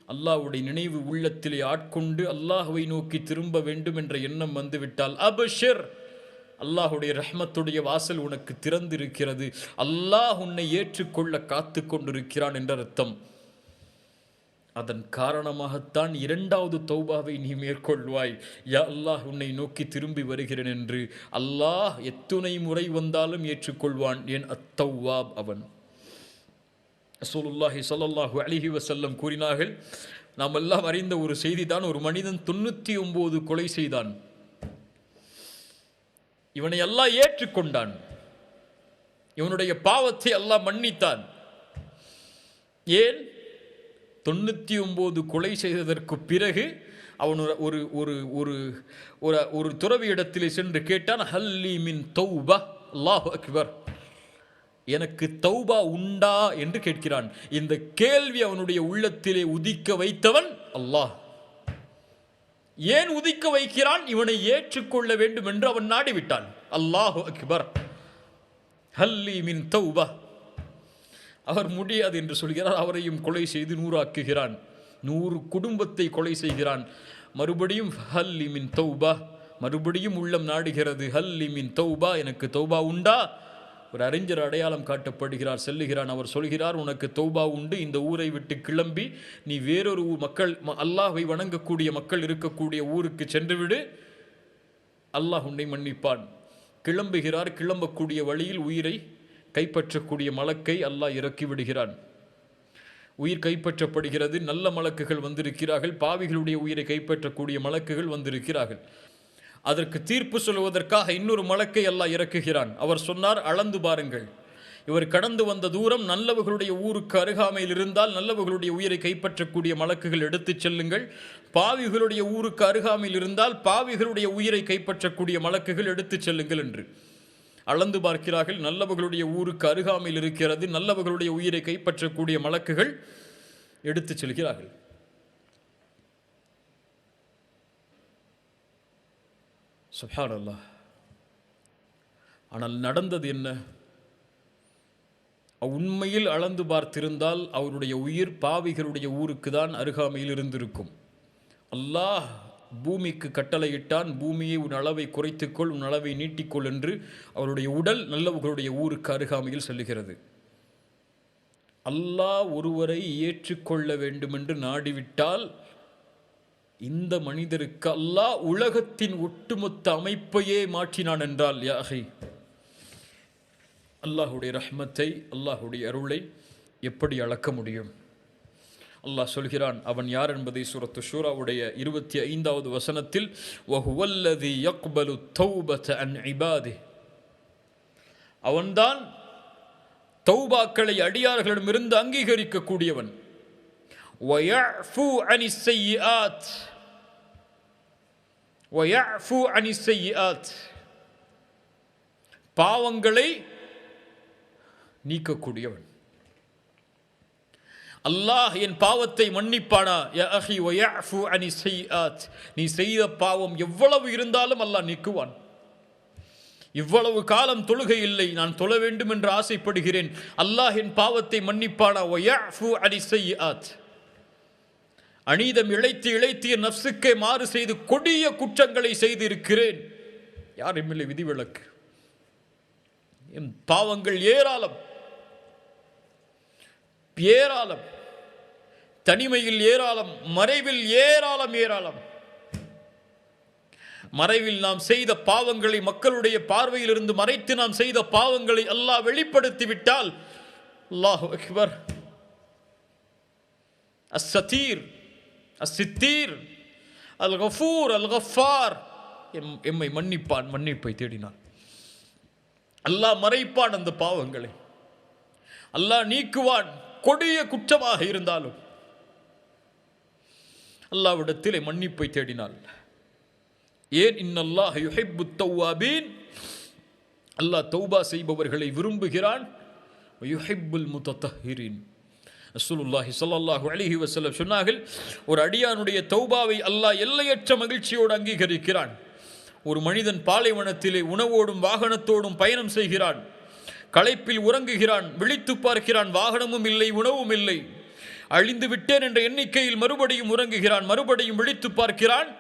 அல்லாஹ்வுடைய நினைவு உள்ளத்திலே ஆட்கொண்டு அல்லாஹ்வை நோக்கி திரும்ப வேண்டும் என்ற எண்ணம் வந்துவிட்டால் அப்ஷிர், அல்லாஹுடைய ரஹ்மத்துடைய வாசல் உனக்கு திறந்திருக்கிறது, அல்லாஹ் உன்னை ஏற்றுக்கொள்ள காத்து கொண்டிருக்கிறான் என்ற அர்த்தம். அதன் காரணமாகத்தான் இரண்டாவது தௌபாவை நீ மேற்கொள்வாய். யா அல்லாஹ், உன்னை நோக்கி திரும்பி வருகிறேன் என்று. அல்லாஹ் எத்துணை முறை வந்தாலும் ஏற்றுக்கொள்வான். என் அத்தௌவாப் அவன். ரசூலுல்லாஹி ஸல்லல்லாஹு அலைஹி வஸல்லம் கூறினார்கள், நாம் எல்லாம் அறிந்த ஒரு செய்தி தான், ஒரு மனிதன் 99 கொலை செய்தான். இவனை அல்லாஹ் ஏற்றுக்கொண்டான், இவனுடைய பாவத்தை அல்லாஹ் மன்னித்தான். ஏன்? 99 கொலை செய்ததற்கு பிறகு அவன் ஒரு துறவி இடத்திலே சென்று கேட்டான், ஹல்லி மின் தௌபா. அல்லாஹு அக்பர், எனக்கு தௌபா உண்டா என்று கேட்கிறான். இந்த கேள்வி அவனுடைய உள்ளத்திலே உதிக்க வைத்தவன் அல்லாஹ். ஏன் உதிக்க வைக்கிறான்? இவனை ஏற்றுக்கொள்ள வேண்டும் என்று அவன் நாடிவிட்டான். அல்லாஹு அக்பர், ஹல்லி மின் தௌபா. அவர் முடியாது என்று சொல்கிறார். அவரையும் கொலை செய்து 100 ஆக்குகிறான். 100 குடும்பத்தை கொலை செய்கிறான். மறுபடியும் ஹல்லி மின் தௌபா, மறுபடியும் உள்ளம் நாடுகிறது, ஹல்லி மின் தௌபா, எனக்கு தௌபா உண்டா? ஒரு அறிஞர் அடையாளம் காட்டப்படுகிறார், செல்லுகிறான். அவர் சொல்கிறார், உனக்கு தௌபா உண்டு, இந்த ஊரை விட்டு கிளம்பி நீ வேறொரு மக்கள், அல்லாஹ்வை வணங்கக்கூடிய மக்கள் இருக்கக்கூடிய ஊருக்கு சென்றுவிடு, அல்லாஹ் உன்னை மன்னிப்பான். கிளம்புகிறார். கிளம்பக்கூடிய வழியில் உயிரை கைப்பற்றக்கூடிய மலக்கை அல்லாஹ் இறக்கி விடுகிறான். உயிர் கைப்பற்றப்படுகிறது. நல்ல மலக்குகள் வந்திருக்கிறார்கள், பாவிகளுடைய உயிரை கைப்பற்றக்கூடிய மலக்குகள் வந்திருக்கிறார்கள். அதற்கு தீர்ப்பு சொல்வதற்காக இன்னொரு மலக்கை அல்லாஹ் இறக்குகிறான். அவர் சொன்னார், அளந்து பாருங்கள், இவர் கடந்து வந்த தூரம் நல்லவர்களுடைய ஊருக்கு அருகாமையில் இருந்தால் நல்லவர்களுடைய உயிரை கைப்பற்றக்கூடிய மலக்குகள் எடுத்துச் செல்லுங்கள், பாவிகளுடைய ஊருக்கு அருகாமையில் இருந்தால் பாவிகளுடைய உயிரை கைப்பற்றக்கூடிய மலக்குகள் எடுத்துச் செல்லுங்கள் என்று அளந்து பார்க்கிறார்கள். நல்லவர்களுடைய ஊருக்கு அருகாமையில் இருக்கிறது, நல்லவர்களுடைய உயிரை கைப்பற்றக்கூடிய மலக்குகள் எடுத்துச் செல்கிறார்கள். சுப்ஹானல்லாஹ். ஆனால் நடந்தது என்ன? உண்மையில் அளந்து பார்த்திருந்தால் அவருடைய உயிர் பாவிகளுடைய ஊருக்கு தான் அருகாமையில் இருந்திருக்கும். அல்லாஹ் பூமிக்கு கட்டளையிட்டான், பூமியை உன் அளவை குறைத்துக்கொள், உன் அளவை நீட்டிக்கொள் என்று. அவருடைய உடல் நல்லவர்களுடைய ஊருக்கு அருகாமையில் செல்லுகிறது. அல்லாஹ் ஒருவரை ஏற்றுக்கொள்ள வேண்டும் என்று நாடிவிட்டால் இந்த மனிதருக்கு அல்லாஹ் உலகத்தின் ஒட்டுமொத்த அமைப்பையே மாற்றினான் என்றால் யாகை அல்லாஹுடைய ரஹ்மத்தை, அல்லாஹுடைய அருளை எப்படி அளக்க முடியும்? அல்லாஹ் சொல்கிறான், அவன் யார் என்பதை சூரத்து ஷூராவுடைய 25வது வசனத்தில், வஹுவல்லதி யக்பலு தௌபத அன் இபாதிஹி, அவன்தான் தௌபாக்களை அடியார்களிடமிருந்து அங்கீகரிக்கக்கூடியவன். வயஃபு அனிஸ் ஸய்யிஆத், வயஃபு அனிஸ் ஸய்யிஆத், பாவங்களை நீக்கக்கூடியவன். அல்லாஹ் என் பாவத்தை மன்னிப்பானா? யா அஹி வயஃபு அனிஸ் ஸய்யிஆத், நீ செய்த பாவம் எவ்வளவு இருந்தாலும் அல்லாஹ் நீக்குவான். இவ்வளவு காலம் தொழுகை இல்லை, நான் தொழ வேண்டும் என்று ஆசைப்படுகிறேன், அல்லாஹ் என் பாவத்தை மன்னிப்பானா? வயஃபு அனிஸ் ஸய்யிஆத், அநீதம் இழைத்து இழைத்து என் நஃப்ஸுக்கே மாறு செய்து கொடிய குற்றங்களை செய்து இருக்கிறேன், யாரும் இல்லை விதிவிலக்கு. என் பாவங்கள் ஏராளம் ஏராளம், தனிமையில் ஏராளம், மறைவில் ஏராளம் ஏராளம். மறைவில் நாம் செய்த பாவங்களை, மக்களுடைய பார்வையில் இருந்து மறைத்து நாம் செய்த பாவங்களை அல்லாஹ் வெளிப்படுத்தி விட்டால், அல்லாஹு அக்பர், அஸ்ஸதீர் அஸ்ஸித்தீர், அல் கஃபூர் அல் கஃபார், எம்மை மன்னிப்பான், மன்னிப்பை தேடினான். அல்லாஹ் மறைப்பான் அந்த பாவங்களை, அல்லாஹ் நீக்குவான். கொடிய குற்றமாக இருந்தாலும் அல்லாஹ்விடத்திலே மன்னிப்பை தேடினாள். ஏன்? இன்னல்லாஹ் யுஹிப்புத் தவ்வாபீன், அல்லாஹ் தௌபா செய்பவர்களை விரும்புகிறான். யுஹிப்புல் முத்தத்தஹிரீன், ரசூலுல்லாஹி ஸல்லல்லாஹு அலைஹி வஸல்லம் சொன்னார்கள், ஒரு அடியானுடைய தௌபாவை அல்லாஹ் எல்லையற்ற மகிழ்ச்சியோடு அங்கீகரிக்கிறான். ஒரு மனிதன் பாலைவனத்திலே உணவோடும் வாகனத்தோடும் பயணம் செய்கிறான், களைப்பில் உறங்குகிறான், விழித்து பார்க்கிறான், வாகனமும் இல்லை, உணவும் இல்லை, அழிந்து விட்டேன் என்ற எண்ணிக்கையில் மறுபடியும் உறங்குகிறான், மறுபடியும் விழித்து பார்க்கிறான்,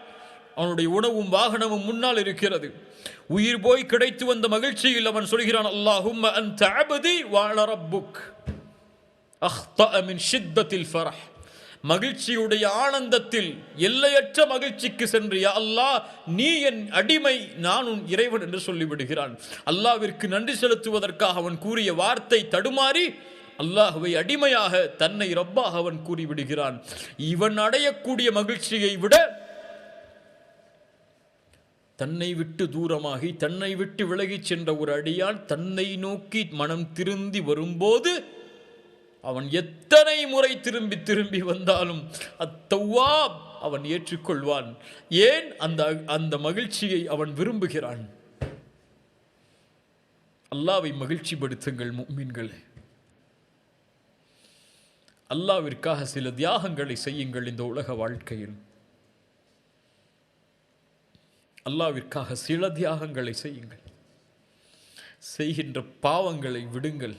அவனுடைய உணவும் வாகனமும் முன்னால் இருக்கிறது. உயிர் போய் கிடைத்து வந்த மகிழ்ச்சியில் அவன் சொல்கிறான், அல்லாஹும்ம அன்த அப்தி வ அன ரப்புக் அஹ்தஅ மின் ஷித்தத்தில் ஃபரஹ். மகிழ்ச்சியுடைய ஆனந்தத்தில் எல்லையற்ற மகிழ்ச்சிக்கு சென்று, யா அல்லாஹ் நீ என் அடிமை, நான் உன் இறைவன் என்று சொல்லிவிடுகிறான். அல்லாஹ்விற்கு நன்றி செலுத்துவதற்காக அவன் கூறிய வார்த்தை தடுமாறி அல்லாஹ்வை அடிமையாக, தன்னை ரப்பாக அவன் கூறிவிடுகிறான். இவன் அடையக்கூடிய மகிழ்ச்சியை விட தன்னை விட்டு தூரமாகி தன்னை விட்டு விலகிச் சென்ற ஒரு அடியான் தன்னை நோக்கி மனம் திருந்தி வரும்போது அவன் எத்தனை முறை திரும்பி திரும்பி வந்தாலும் அத்தவ்வாப் அவன் ஏற்றுக்கொள்வான். ஏன்? அந்த மகிழ்ச்சியை அவன் விரும்புகிறான். அல்லாஹ்வை மகிழ்ச்சிப்படுத்துங்கள் முஃமின்களே. அல்லாஹ்விற்காக சில தியாகங்களை செய்யுங்கள். இந்த உலக வாழ்க்கையில் அல்லாஹ்விற்காக சில தியாகங்களை செய்யுங்கள். செய்கின்ற பாவங்களை விடுங்கள்.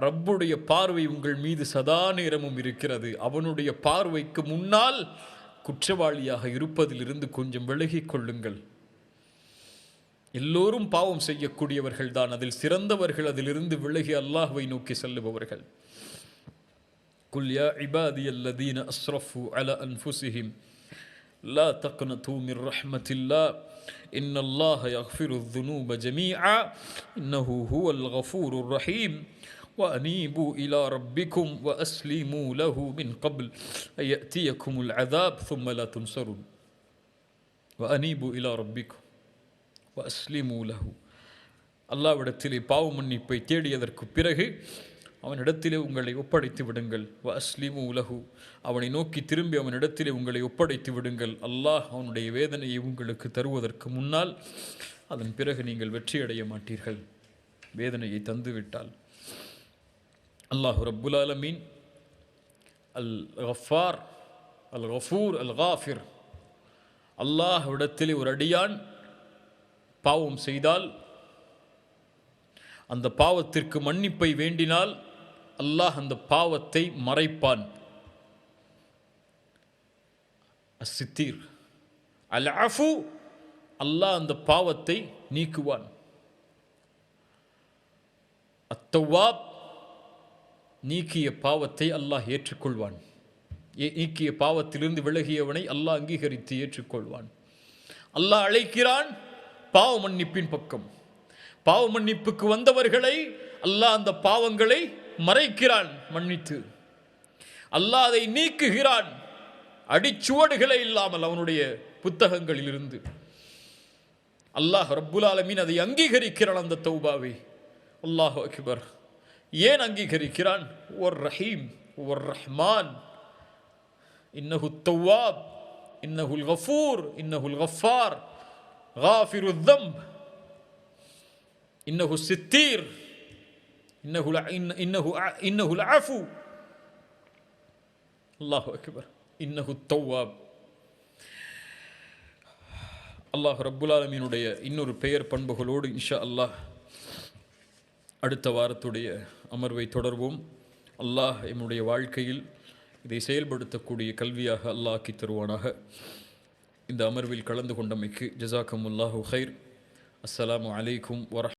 ரப்புடைய பார்வை உங்கள் மீது சதா நேரமும் இருக்கிறது. அவனுடைய பார்வைக்கு முன்னால் குற்றவாளியாக இருப்பதிலிருந்து கொஞ்சம் விலகிக் கொள்ளுங்கள். எல்லோரும் பாவம் செய்யக்கூடியவர்கள் தான், அதில் சிறந்தவர்கள் அதிலிருந்து விலகி அல்லாஹ்வை நோக்கி செல்லுபவர்கள். குல் யா இபாதியல்லதீன அஸ்ரஃபு அலா அன்ஃபுஸிஹிம் லா தக்னது மின் ரஹ்மத்தில்லாஹ் இன்னல்லாஹ யக்ஃபிருத் துனூப ஜமீஆ இன்னஹு ஹுவல் கஃபூருர் ரஹீம் وأنيبوا إلى ربكم وأسلموا له من قبل أن يأتيكم العذاب ثم لا تنصرون وأنيبوا إلى ربكم وأسلموا له. அல்லாஹ்விடத்திலே பாவ மன்னிப்பை தேடியதற்கு பிறகு அவனிடத்திலே உங்களை ஒப்படைத்து விடுங்கள். வஅஸ்லிமு லஹு, அவனை நோக்கி திரும்பி அவனிடத்திலே உங்களை ஒப்படைத்து விடுங்கள். அல்லாஹ் அவனுடைய வேதனையை உங்களுக்கு தருவதற்கு முன்னால் அதன் பிறகு நீங்கள் வெற்றியடைய மாட்டீர்கள். வேதனையை தந்துவிட்டால். அல்லாஹ் ரப்புல் ஆலமீன் அல் கஃபார் அல் கஃபூர் அல் காஃபிர். அல்லாஹ்விடத்திலே ஒரு அடியான் பாவம் செய்தால், அந்த பாவத்திற்கு மன்னிப்பை வேண்டினால் அல்லாஹ் அந்த பாவத்தை மறைப்பான். அஸ்ஸித்தீர் அல் அஃபு, அல்லாஹ் அந்த பாவத்தை நீக்குவான். அத்தவ்வாப், நீக்கிய பாவத்தை அல்லாஹ் ஏற்றுக்கொள்வான். நீக்கிய பாவத்திலிருந்து விலகியவனை அல்லாஹ் அங்கீகரித்து ஏற்றுக்கொள்வான். அல்லாஹ் அழைக்கிறான் பாவ மன்னிப்பின் பக்கம். பாவ மன்னிப்புக்கு வந்தவர்களை அல்லாஹ் அந்த பாவங்களை மறைக்கிறான் மன்னித்து. அல்லாஹ் அதை நீக்குகிறான் அடிச்சுவடுகளை இல்லாமல் அவனுடைய புத்தகங்களில் இருந்து. அல்லாஹ் ரப்புல் ஆலமீன் அதை அங்கீகரிக்கிறான் அந்த தௌபாவை. அல்லாஹு அக்பர். ஏன் அங்கீகரிக்கிறான்? ஒர் ரஹீம் ஒர் ரஹ்மான், இன்னஹு தவ்வாப் இன்னஹுல் கஃபூர் இன்னஹுல் கஃபார் காஃபிருத் தம்ப் இன்னஹு சித்தீர் இன்னஹுல் அஃபு. அல்லாஹு அக்பர். இன்னஹு தவ்வாப். அல்லாஹ் ரப்புல் ஆலமீனுடைய இன்னொரு பெயர் பண்புகளோடு இன்ஷா அல்லாஹ் அடுத்த வாரத்துடைய அமர்வை தொடர்வோம். அல்லாஹ் என்னுடைய வாழ்க்கையில் இதை செயல்படுத்தக்கூடிய கல்வியாக அல்லாஹ் ஆக்கி தருவானாக. இந்த அமர்வில் கலந்து கொண்டமைக்கு ஜஸாக்கமுல்லாஹு ஹைர். அஸ்ஸலாமு அலைக்கும் வரஹ்மத்துல்லாஹி